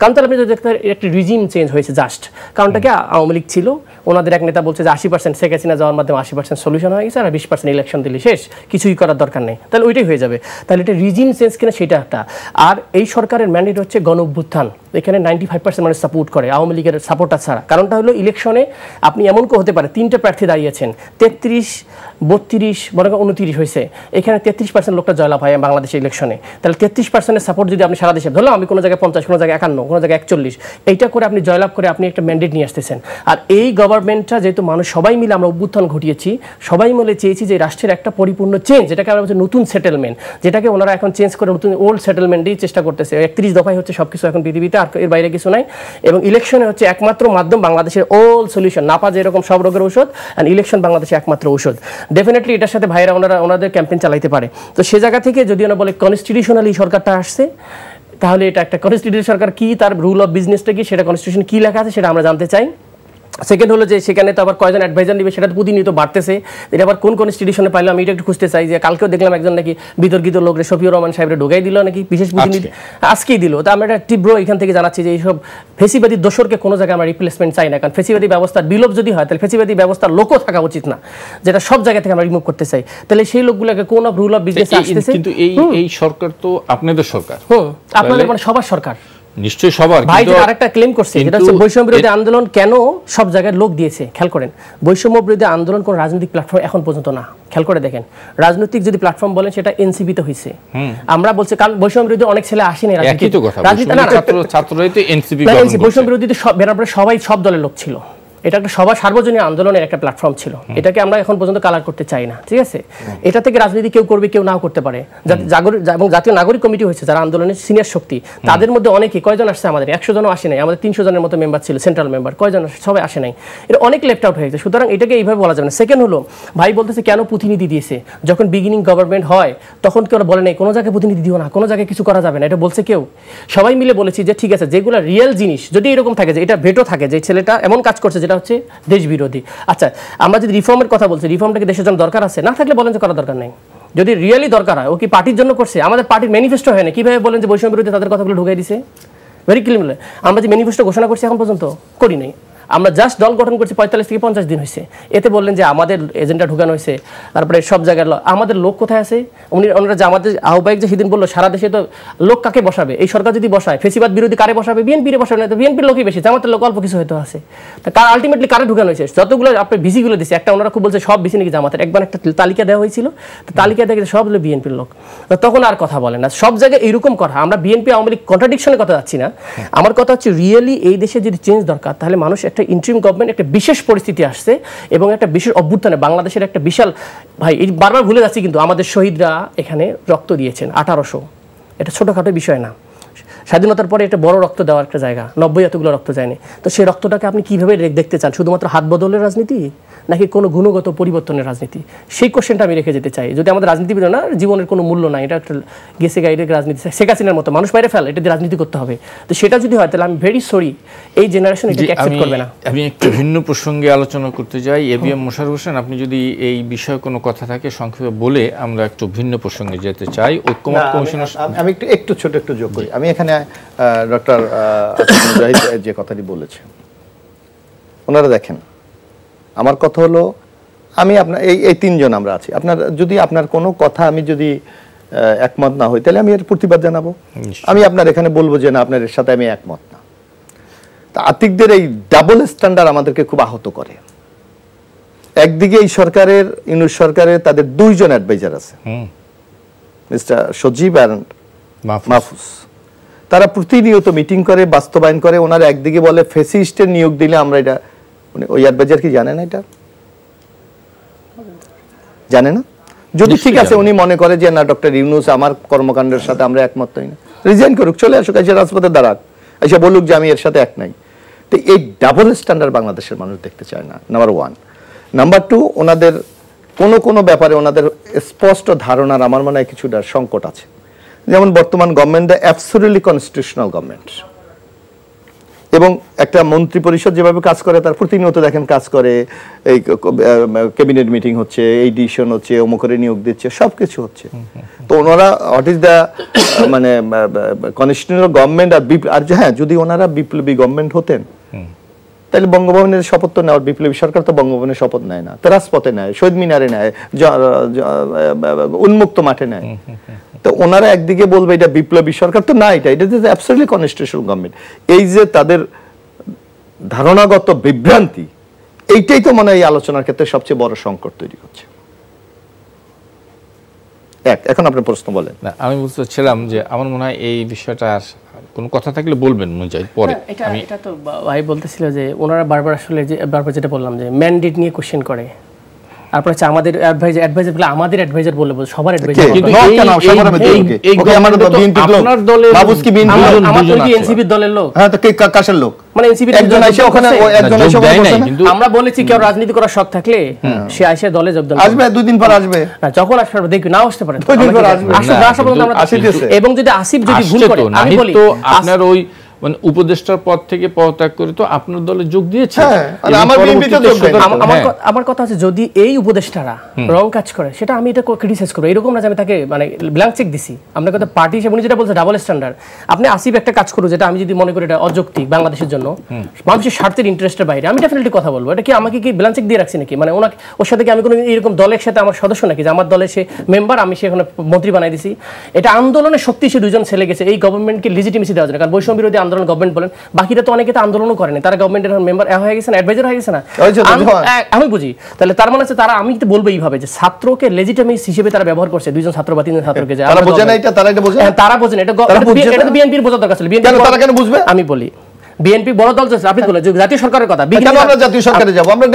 কারণ তাহলে আপনি যদি একটা রিজিম চেঞ্জ হয়েছে জাস্ট, কারণটা কি আওয়ামী লীগ ছিল, ওনাদের এক নেতা বলছে যে 80% শেখ হাসিনা যাওয়ার মাধ্যমে 80% সলিউশন হয়ে গেছে, আর 20% ইলেকশন দিলে শেষ, কিছুই করার দরকার নেই, তাহলে ওইটাই হয়ে যাবে। তাহলে এটা রিজিম চেঞ্জ কিনা সেটা একটা। আর এই সরকারের ম্যান্ডেট হচ্ছে গণ অভ্যুত্থান, এখানে 95% মানুষ সাপোর্ট করে আওয়ামী লীগের সাপোর্টার ছাড়া। কারণটা হলো ইলেকশনে আপনি এমন হতে পারে 3টে প্রার্থী দাঁড়িয়েছেন, 33, 32 মনে করেন 29 হয়েছে, এখানে 33% লোকটা জয়লাভ হয় বাংলাদেশের ইলেকশনে। তাহলে 33% সাপোর্ট যদি আপনি সারা দেশে ধরলাম, আমি কোনো জায়গায় 50, কোনো জায়গায় 51, কোনো জায়গায় 41, এইটা করে আপনি জয়লাভ করে আপনি একটা ম্যান্ডেট নিয়ে আসতেছেন। আর এই গভর্নমেন্টটা যেহেতু মানুষ সবাই মিলে আমরা অভ্যুত্থান ঘটিয়েছি, সবাই মিলে চেয়েছি যে রাষ্ট্রের একটা পরিপূর্ণ চেঞ্জ, যেটাকে আমরা বলছি নতুন সেটেলমেন্ট, যেটাকে ওনারা এখন চেঞ্জ করে নতুন ওল্ড সেটেলমেন্টই চেষ্টা করতেছে। 31 দফায় হচ্ছে সবকিছু এখন পৃথিবীতে, আর এর বাইরে কিছু নাই। এবং ইলেকশনে হচ্ছে একমাত্র মাধ্যম বাংলাদেশের অল সলিউশন, না পা যেরকম সব রোগের ঔষধ, অ্যান্ড ইলেকশন বাংলাদেশের একমাত্র ঔষধ। ডেফিনেটলি এটার সাথে ভাইরা ওনাদের ক্যাম্পেইন চালাইতে পারে। তো সে জায়গা থেকে যদি ওরা বলে কনস্টিটিউশনালি সরকারটা আসছে, তাহলে এটা একটা কনস্টিটিউশন সরকার কি, তার রুল অফ বিজনেসটা কি, সেটা কনস্টিটিউশন কি লেখা আছে সেটা আমরা জানতে চাই। সেকেন্ড হলো যে সেখানে তো আবার কয়জন অ্যাডভাইজার নিবে সেটা তো প্রতিনিয়ত বাড়তেছে, এটা আবার কোন কনস্টিটিউশনে পাইলো আমি এটা একটু খুঁজতে চাই। যে কালকেও দেখলাম একজন নাকি বিতর্কিত লোক শফিউর রহমান সাহেবরে ঢোকাই দিল নাকি বিশেষ প্রতিনিধি, আজকেই দিল। তা আমরা একটা তীব্র এখান থেকে জানাচ্ছি যে এইসব ফেসিবাদী দোসরকে কোনো জায়গায় আমরা রিপ্লেসমেন্ট চাই না, কারণ ফেসিবাদী ব্যবস্থার বিলোপ যদি হয় তাহলে ফেসিবাদী ব্যবস্থার লোকও থাকা উচিত না, যেটা সব জায়গা থেকে আমরা রিমুভ করতে চাই। তাহলে সেই লোকগুলোকে কোন অফ রুল অফ বিজনেস আসতেছে। কিন্তু এই সরকার তো আপনাদের সরকার, আপনাদের মানে সবার সরকার নিশ্চয়ই সবার। ভাই আরেকটা ক্লেম করছে যেটা হচ্ছে বৈষম্য বিরোধী আন্দোলন কেন সব জায়গায় লোক দিয়েছে, খেয়াল করেন। বৈষম্য বিরোধী আন্দোলন কোন রাজনৈতিক প্ল্যাটফর্ম এখন পর্যন্ত না, খেয়াল করে দেখেন। রাজনৈতিক যদি প্ল্যাটফর্ম বলেন সেটা এনসিপিতে হয়েছে। আমরা বলছি কারণ বৈষম্য বিরোধী অনেক ছেলে আসেনি রাজনীতি, ছাত্ররাই তো এনসিপি, বৈষম্য বিরোধী সবাই সব দলের লোক ছিল, এটা একটা সবার সার্বজনীন আন্দোলনের একটা প্ল্যাটফর্ম ছিল, এটাকে আমরা এখন পর্যন্ত কালার করতে চাই না, ঠিক আছে। এটা থেকে রাজনীতি কেউ করবে কেউ নাও করতে পারে। এবং জাতীয় নাগরিক কমিটি হয়েছে যারা আন্দোলনের সিনিয়র শক্তি, তাদের মধ্যে অনেকে কয়জন আসছে, আমাদের 100 জনও আসে নাই, আমাদের 300 জনের মতো মেম্বার ছিল সেন্ট্রাল মেম্বার, কয়জন সবাই আসে নাই, এটা অনেক লেফট আউট হয়ে গেছে। সুতরাং এটাকে এইভাবে বলা যাবে না। সেকেন্ড হলো ভাই বলতেছে কেন প্রতিনিধি দিয়েছে, যখন বিগিনিং গভর্নমেন্ট হয় তখন কেউ বলে নাই কোনো জায়গায় প্রতিনিধি দিও না, কোনো জায়গায় কিছু করা যাবে না, এটা বলছে কেউ। সবাই মিলে বলেছি যে ঠিক আছে যেগুলো রিয়েল জিনিস যদি এরকম থাকে যে এটা ভেটো থাকে যে ছেলেটা এমন কাজ করছে যেটা হচ্ছে দেশ বিরোধী। আচ্ছা আমরা যদি রিফর্মের কথা বলছি, রিফর্মটাকে দেশের জন্য দরকার আছে, না থাকলে বলেন যে করার দরকার নেই। যদি রিয়েলি দরকার হয় ও কি পার্টির জন্য করছে, আমাদের পার্টির ম্যানিফেস্টো হয় না, কিভাবে বলেন যে বৈষম্য বিরোধী তাদের কথাগুলো ঢুকাই দিছে, ভেরি ক্লিয়ার। আমরা যে ম্যানিফেস্টো ঘোষণা করছি এখন পর্যন্ত করি নাই, আমরা জাস্ট দল গঠন করছি 45 থেকে 50 দিন হয়েছে। এতে বললেন যে আমাদের এজেন্ডা ঢুকানো হয়েছে, তারপরে সব জায়গায় আমাদের লোক কোথায় আছে, ওনারা যে আমাদের আহ্বায়ক যে সেদিন বললো সারা দেশে তো লোক কাকে বসাবে, এই সরকার যদি বসায় ফেসিবাদ বিরোধী কারে বসাবে, বিএনপির বসাবে না, তো বিএনপির লোকই বেশি, জামাতের লোক অল্প কিছু হয়তো আছে। তা আলটিমেটলি কারে ঢুকানো হয়েছে, যতগুলো আপনি ভিসিগুলো দিচ্ছে, একটা ওনারা খুব বলছে সব ভিসি নাকি জামাতের, একবার একটা তালিকা দেওয়া হয়েছিল, তালিকা দেখে সব হলো বিএনপির লোক, তখন আর কথা বলে না। সব জায়গায় এইরকম কথা, আমরা বিএনপি আওয়ামী লীগ কন্ট্রাডিকশনের কথা যাচ্ছি না, আমার কথা হচ্ছে রিয়েলি এই দেশে যদি চেঞ্জ দরকার তাহলে মানুষ একটা ইন্টারিম গভর্নমেন্ট, একটা বিশেষ পরিস্থিতি আসছে এবং একটা বিশেষ অভ্যুত্থানে বাংলাদেশের একটা বিশাল, ভাই এই বারবার ভুলে যাচ্ছি কিন্তু আমাদের শহীদরা এখানে রক্ত দিয়েছেন 1800, এটা ছোটখাটো বিষয় না। স্বাধীনতার পরে একটা বড় রক্ত দেওয়ার একটা জায়গা, 90 এতগুলো রক্ত যায়নি। তো সেই রক্তটাকে আপনি কিভাবে দেখতে চান, শুধুমাত্র হাত বদলের রাজনীতি নাকি কোনো গুণগত পরিবর্তনের রাজনীতি, সেই কোশ্চেনটা আমি রেখে যেতে চাই। যদি আমাদের রাজনীতিবিদ না জীবনের কোনো মূল্য নাই, এটা একটা গেছে গাইডের রাজনীতি, শেখ হাসিনার মতো মানুষ বাইরে ফেলে, এটা দিয়ে রাজনীতি করতে হবে। তো সেটা যদি হয় তাহলে আমি ভেরি সরি এই জেনারেশন এটাকে অ্যাকসেপ্ট করবে না। আমি একটু ভিন্ন প্রসঙ্গে আলোচনা করতে যাই। এবিএম মোশাররফ হোসেন, আপনি যদি এই বিষয়ে কোনো কথা থাকে সংক্ষেপে বলে আমরা একটু ভিন্ন প্রসঙ্গে যেতে চাই। ঐক্যমত কমিশনের আমি একটু ছোট একটু যোগ করি। আমি এখানে ডক্টর মুজাহিদ যে কথাটি বলেছেন, ওনারা দেখেন আমার কথা হলো আমি আপনার এই তিনজন আমরা আছি, আপনার যদি আপনার কোনো কথা আমি যদি একমত না হই তাহলে আমি এর প্রতিবাদ জানাবো, আমি আপনার এখানে বলবো যে না আপনার এর সাথে আমি একমত না। তা আতিকদের এই ডাবল স্ট্যান্ডার্ড আমাদেরকে খুব আহত করে। একদিকে এই সরকারের ইউনূস সরকারের তাদের 2 জন অ্যাডভাইজার আছে, মিস্টার সজীব আর মাহফুজ, তারা প্রতিনিয়ত মিটিং করে বাস্তবায়ন করে। ওনারা একদিকে বলে ফেসিস্টের নিয়োগ দিলে আমরা এটা, ওই অ্যাডভাইজার কি জানে না, এটা জানে না? যদি ঠিক আছে উনি মনে করে যে না ডক্টর ইউনূস আমার কর্মকাণ্ডের সাথে আমরা একমত হই না, রিজাইন করুক, চলে আসুক, এসে রাজপথে দাঁড়াক, এসে বলুক যে আমি এর সাথে এক নাই। তো এই ডাবল স্ট্যান্ডার্ড বাংলাদেশের মানুষ দেখতে চায় না, নাম্বার 1। নাম্বার 2, ওনাদের কোনো ব্যাপারে ওনাদের স্পষ্ট ধারণার আমার মনে হয় কিছুটা সংকট আছে। যেমন বর্তমান গভর্নমেন্ট অ্যাবসলিউটলি কনস্টিটিউশনাল গভর্নমেন্ট, এবং একটা মন্ত্রী পরিষদ যেভাবে কাজ করে তার প্রতিনিয়ত দেখেন কাজ করে, এই ক্যাবিনেট মিটিং হচ্ছে, এই ডিসিশন হচ্ছে, অমুকরে নিয়োগ দিচ্ছে, সবকিছু হচ্ছে। তো ওনারা হোয়াট ইজ দ্য মানে কনস্টিটিউশনাল গভর্নমেন্ট আর হ্যাঁ, যদি ওনারা বিপ্লবী গভর্নমেন্ট হতেন তাহলে বঙ্গভবনের শপথ তো নেওয়ার, বিপ্লবী সরকার তো বঙ্গভবনের শপথ নেয় না, রাজপথে নেয়, শহীদ মিনারে নেয়, উন্মুক্ত মাঠে নেয়। তো ওনারা একদিকে বলবে এটা বিপ্লবী সরকার, তো না, এটা অ্যাবসলিউটলি কনস্টিটিউশনাল গভর্নমেন্ট। এই যে তাদের ধারণাগত বিভ্রান্তি, এইটাই তো মনে হয় এই আলোচনার ক্ষেত্রে সবচেয়ে বড় সংকট তৈরি করছে। এখন আপনি প্রশ্ন বলেন। না, আমি বুঝতে চাচ্ছিলাম যে আমার মনে হয় এই বিষয়টা কোনো কথা থাকলে বলবেন মুজাহিদ পরে। এটা তো ভাই বলতেছিল যে ওনারা বারবার আসলে যে বারবার যেটা বললাম যে ম্যান্ডেট নিয়ে কোশ্চেন করে, তারপর হচ্ছে আমাদের অ্যাডভাইজার বলে, আমাদের অ্যাডভাইজার বলে সবার অ্যাডভাইজার, কিন্তু আপনার দলের বাবুস কি বিএনপি আমাদের কি এনসিপির দলের লোক? হ্যাঁ, তো কে কাশের লোক? মানে এনসিপির একজন এসে ওখানে একজন এসে কিন্তু আমরা বলেছি কেউ রাজনীতি করার শখ থাকলে সে আইসা দলে যোগদান আসবে, 2 দিন পর আসবে না, যখন আসবে দেখি না আসতে পারে, 2 দিন পর আসবে, এবং যদি আসিফ যদি ভুল করে, আমি বলি তো আপনার ওই মানে উপদেষ্টার পদ থেকে পদত্যাগ করে তো আপনার দলে যোগ দিয়েছে। আমার কথা আছে যদি এই উপদেষ্টারা রং কাজ করে সেটা আমি এটা ক্রিটিসাইজ করব, এরকম না যে আমি তাকে মানে ব্ল্যাঙ্ক চেক দিছি। আমরা কথা পার্টি হিসেবে উনি যেটা বলছে ডাবল স্ট্যান্ডার্ড। আপনি আসিফ একটা কাজ করুন যেটা আমি যদি মনে করি এটা অযৌক্তিক বাংলাদেশের জন্য, মানুষের স্বার্থের ইন্টারেস্টের বাইরে, আমি ডেফিনেটলি কথা বলবো। এটা কি আমাকে কি ব্ল্যাঙ্ক চেক দিয়ে রাখছি নাকি? মানে ওনাকে ওর সাথে কি আমি কোনো এরকম দলের সাথে আমার সদস্য নাকি যে আমার দলে সে মেম্বার, আমি সেখানে মন্ত্রী বানাই দিছি? এটা আন্দোলনের শক্তি, সে দুজন ছেলে গেছে এই গভর্নমেন্টকে লিজিটিমেসি দেওয়ার জন্য। কারণ বৈষম্য বিরোধী আন্দোলন গভর্নমেন্ট বলেন, বাকিরা তো অনেকে তো আন্দোলনও করেনি, তারা গভর্নমেন্টের মেম্বার হয়ে গেছে না, অ্যাডভাইজার হয়ে গেছে না। আমি বুঝি তাহলে তার মানে হচ্ছে তারা, আমি তো বলবো এইভাবে যে ছাত্রকে লেজিটিমেসি হিসেবে তারা ব্যবহার করছে, 2 জন ছাত্র বা 3 জন ছাত্রকে, যে তারা বোঝে না, তারা বোঝে না, এটা বিএনপির বোঝার দরকার ছিল। তারা কেন বুঝবে? আমি বলি বিএনপি বড় দল, আপনি বলেন জাতীয় সরকারের কথা, কেন আমরা জাতীয় সরকারে যাব? আমরা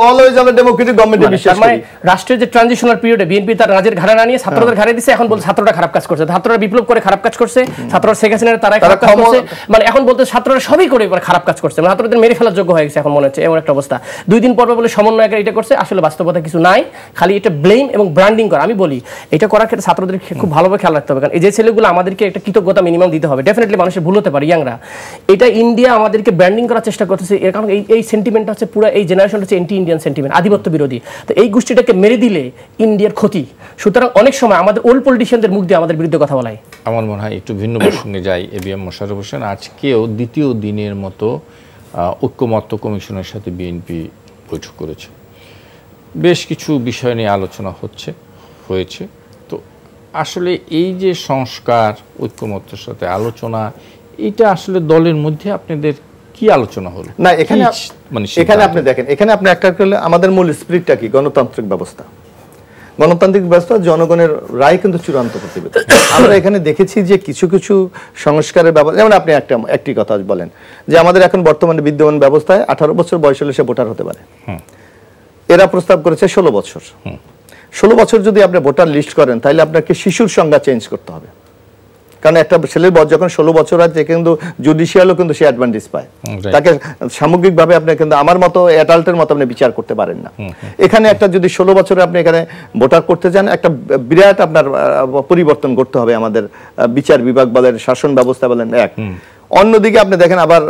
অলওয়েজ আমরা ডেমোক্রেটিক গভর্নমেন্টে বিশ্বাস করি। রাষ্ট্রের যে ট্রানজিশনাল পিরিয়ডে বিএনপি তার রাজের ঘাড়ে না নিয়ে ছাত্রদের ঘাড়ে দিছে, এখন বলতে ছাত্ররা খারাপ কাজ করছে, ছাত্ররা বিপ্লব করে খারাপ কাজ করছে, ছাত্ররা শেখ হাসিনার তারা খারাপ কাজ করছে, মানে এখন বলতে ছাত্ররা সবই করে খারাপ কাজ করছে, মানে ছাত্রদের মেরে ফেলার যোগ্য হয়ে গেছে এখন মনে হচ্ছে, এমন একটা অবস্থা। 2 দিন পর বলে সমন্বয়কারী এটা করছে, আসলে বাস্তবতা কিছু নাই, খালি এটা ব্লেম এবং ব্র্যান্ডিং করা। আমি বলি এটা করার ক্ষেত্রে ছাত্রদের খুব ভালোভাবে খেয়াল রাখতে হবে, কারণ এই যে ছেলেগুলো আমাদেরকে একটা কৃতজ্ঞতা মিনিমাম দিতে হবে। ডেফিনেটলি মানুষের ভুল হতে পারে, ইয়াংরা এটা ইন্ডিয়া আমাদেরকে ব্র্যান্ডিং করার চেষ্টা করতেছে, এর কারণ এই সেন্টিমেন্টটা হচ্ছে পুরো এই জেনারেশনটা হচ্ছে এন্টি ইন্ডিয়ান সেন্টিমেন্ট, আধিপত্য বিরোধী। তো এই গোষ্ঠীটাকে মেরে দিলে ইন্ডিয়ার ক্ষতি। সুতরাং অনেক সময় আমাদের ওল্ড পলিটিশিয়ানদের মুখ দিয়ে আমাদের বিরুদ্ধে কথা বলাই। আমার মনে হয় একটু ভিন্ন প্রসঙ্গে যাই। এবিএম মোশাররফ হোসেন, আজকেও দ্বিতীয় দিনের মতো ঐক্যমত্য কমিশনের সাথে বিএনপি বৈঠক করেছে, বেশ কিছু বিষয় নিয়ে আলোচনা হয়েছে। তো আসলে এই যে সংস্কার, ঐক্যমত্যের সাথে আলোচনা, এটা আসলে দলের মধ্যে আপনাদের কি আলোচনা হলো? না, এখানে আপনি দেখেন, এখানে আপনি একটা করলে আমাদের মূল স্পিরিটটা কি? গণতান্ত্রিক ব্যবস্থা। গণতান্ত্রিক ব্যবস্থা, জনগণের রায় কিন্তু চূড়ান্ত প্রতিবেদন। আমরা এখানে দেখেছি যে কিছু কিছু সংস্কারের ব্যবস্থা, যেমন আপনি একটি কথা বলেন যে আমাদের এখন বর্তমানে বিদ্যমান ব্যবস্থায় 18 বছর বয়স হলে সে ভোটার হতে পারে। এরা প্রস্তাব করেছে 16 বছর। 16 বছর যদি আপনি ভোটার লিস্ট করেন তাহলে আপনাকে শিশুর সংজ্ঞা চেঞ্জ করতে হবে, কারণ একটা ছেলের বয়স যখন 16 বছর হয় কিন্তু জুডিশিয়ালও কিন্তু সে অ্যাডভান্টেজ পায়, তাকে সামগ্রিকভাবে আপনি কিন্তু আমার মতো অ্যাডাল্টের মতো আপনি বিচার করতে পারেন না। এখানে একটা যদি 16 বছরে আপনি এখানে ভোটার করতে চান, একটা বিরাট আপনার পরিবর্তন করতে হবে আমাদের বিচার বিভাগ বলেন, শাসন ব্যবস্থা বলেন। অন্যদিকে আপনি দেখেন আবার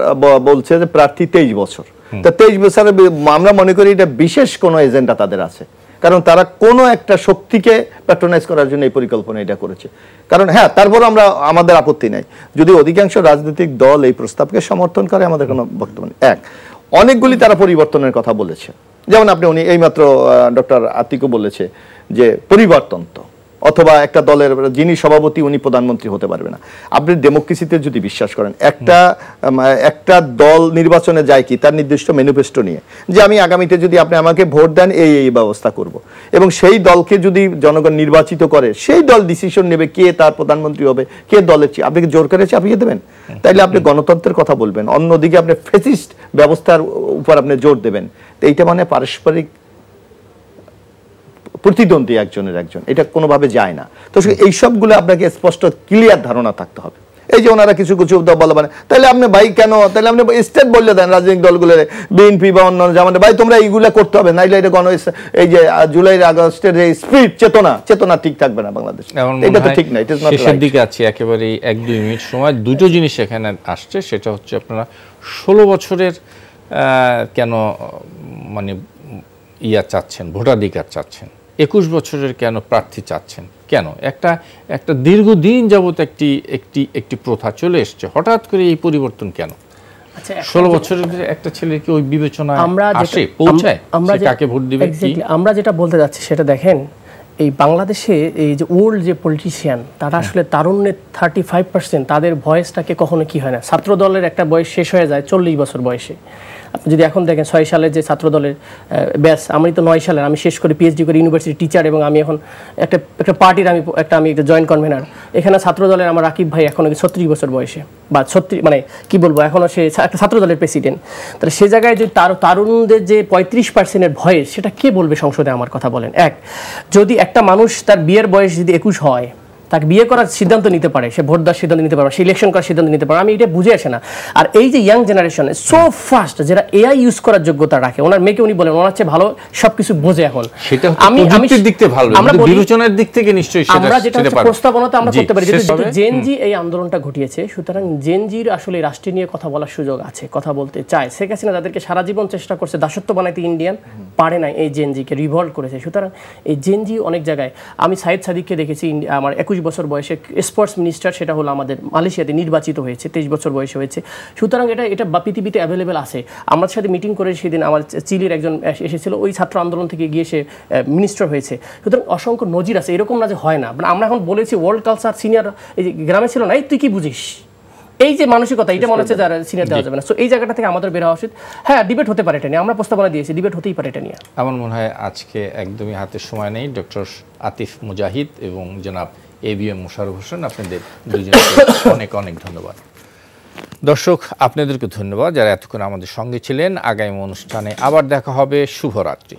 বলছে যে প্রার্থী 23 বছর। তো 23 বছরে আমরা মনে করি এটা বিশেষ কোনো এজেন্ডা তাদের আছে, কারণ তারা কোনো একটা শক্তিকে প্যাট্রোনাইজ করার জন্য এই পরিকল্পনা এটা করেছে। কারণ হ্যাঁ, তারপর আমাদের আপত্তি নাই যদি অধিকাংশ রাজনৈতিক দল এই প্রস্তাবকে সমর্থন করে, আমাদের কোনো বক্তব্য নেই। অনেকগুলি তারা পরিবর্তনের কথা বলেছে, যেমন উনি এইমাত্র ডক্টর আতিকও বলেছে যে পরিবর্তন তো, অথবা একটা দলের যিনি সভাপতি উনি প্রধানমন্ত্রী হতে পারবে না। আপনি ডেমোক্রেসিতে যদি বিশ্বাস করেন, একটা দল নির্বাচনে যায় কি তার নির্দিষ্ট ম্যানিফেস্টো নিয়ে, যে আমি আগামীতে যদি আপনি আমাকে ভোট দেন এই ব্যবস্থা করব, এবং সেই দলকে যদি জনগণ নির্বাচিত করে সেই দল ডিসিশন নেবে কে তার প্রধানমন্ত্রী হবে, কে দলের আপনি কি জোর করে চাপিয়ে দেবেন? তাইলে আপনি গণতন্ত্রের কথা বলবেন, অন্যদিকে আপনি ফ্যাসিস্ট ব্যবস্থার উপর আপনি জোর দেবেন। তো এইটা মানে পারস্পরিক প্রতিদ্বন্দ্বী একজনের একজন, এটা কোনোভাবে যায় না। তো এই সবগুলো আপনাকে স্পষ্ট ক্লিয়ার ধারণা থাকতে হবে। এই যে ওনারা কিছু কিছু বলা মানে, তাহলে আপনি ভাই কেন, তাহলে আপনি স্টেট বললে দেন রাজনৈতিক দলগুলোর, বিএনপি বা অন্যান্য জামাতে, ভাই তোমরা এইগুলা করতে হবে, নাইলে এটা এই যে জুলাই আগস্টের যে স্পিরিট, চেতনা ঠিক থাকবে না বাংলাদেশ। এটা তো ঠিক না, ইট ইজ নট রাইট। শেষের দিকে আছি, একেবারে 1-2 মিনিট সময়, দুটো জিনিস এখানে আসছে, সেটা হচ্ছে আপনারা 16 বছরের কেন মানে চাচ্ছেন, ভোটাধিকার চাচ্ছেন, 21 বছরের কেন প্রার্থী চাচ্ছেন, কেন? একটা দীর্ঘদিন যাবত একটি প্রথা চলে এসছে, হঠাৎ করে এই পরিবর্তন কেন? 16 বছরের একটা ছেলে কি ওই বিবেচনায় আসে, পৌঁছায়, কাকে ভোট দিবে? আমরা যেটা বলতে যাচ্ছি সেটা দেখেন, এই বাংলাদেশে এই যে ওল্ড যে পলিটিশিয়ান, তারা আসলে তারুণ্যের 35% তাদের ভয়েসটাকে কখনো কি হয় না, ছাত্র দলের একটা বয়স শেষ হয়ে যায় 40 বছর বয়সে। আপনি যদি এখন দেখেন 6 সালের যে ছাত্র দলের ব্যাস, আমি তো 9 সালের, আমি শেষ করে পিএইচডি করে ইউনিভার্সিটি টিচার, এবং আমি এখন একটা পার্টির আমি একটা জয়েন্ট কনভেনার। এখানে ছাত্র দলের আমার রাকিব ভাই এখন 36 বছর বয়সে, বা 36 মানে কি বলবো, এখনও সে একটা ছাত্র দলের প্রেসিডেন্ট। তাহলে সে জায়গায় যদি তারুণদের যে 35%-এর ভয়েস, সেটা কে বলবে সংসদে? আমার কথা বলেন। যদি একটা মানুষ তার বিয়ের বয়স যদি 21 হয়, তাকে বিয়ে করার সিদ্ধান্ত নিতে পারে, সে ভোট দেওয়ার সিদ্ধান্ত নিতে পারে, সে ইলেকশন করার সিদ্ধান্ত নিতে পারে, আমি এটা বুঝে আসে না। আর এই যে ইয়াং জেনারেশন সো ফাস্ট, যারা এআই ইউজ করার যোগ্যতা রাখে, ওনার মেয়েকে উনি বলেন ওনার চেয়ে ভালো সবকিছু বোঝে এখন। সেটা প্রযুক্তির দিক থেকে ভালো, আমরা বিবেচনার দিক থেকে নিশ্চয়ই সেটা আমরা যেটা প্রস্তাবনাতে আমরা করতে পারি, যেহেতু জেনজি এই আন্দোলনটা ঘটিয়েছে, সুতরাং জেনজির আসলে রাষ্ট্র নিয়ে কথা বলার সুযোগ আছে, কথা বলতে চায়। শেখ হাসিনা যাদেরকে সারা জীবন চেষ্টা করছে দাসত্ব বানাইতে, ইন্ডিয়ান পারে না, এই জেনজিকে রিভল্ট করেছে। সুতরাং এই জেনজি অনেক জায়গায়, আমি সাইদ সাদিককে দেখেছি, আমার 21 বছর বয়সে স্পোর্টস মিনিস্টার, সেটা হলো আমাদের মালয়েশিয়াতে নির্বাচিত হয়েছে, 23 বছর বয়সে হয়েছে। সুতরাং এটা পৃথিবীতে অ্যাভেলেবেল আছে। আমার সাথে মিটিং করে সেদিন আমার চিলির একজন এসেছিল, ওই ছাত্র আন্দোলন থেকে গিয়ে সে মিনিস্টার হয়েছে। সুতরাং অসংখ্য নজির আছে, এরকম না যে হয় না। আমরা এখন বলেছি ওয়ার্ল্ড কালচার সিনিয়র, এই যে গ্রামে ছিল না, এই তুই কি বুঝিস, এই যে মানসিকতা, এটা মনে হচ্ছে যারা সিনিয়র দেওয়া যাবে না। সো এই জায়গাটা থেকে আমাদের বের হওয়া উচিত। হ্যাঁ, ডিবেট হতে পারে এটা নিয়ে, আমরা প্রস্তাবনা দিয়েছি, ডিবেট হতেই পারে এটা নিয়ে। আমার মনে হয় আজকে একদমই হাতে সময় নেই। ডক্টর আতিফ মুজাহিদ এবং জনাব ABM মোশাররফ হোসেন, আপনাদের দুজনকে অনেক অনেক ধন্যবাদ। দর্শক, আপনাদেরকে ধন্যবাদ যারা এতক্ষণ আমাদের সঙ্গে ছিলেন। আগামী অনুষ্ঠানে আবার দেখা হবে। শুভরাত্রি।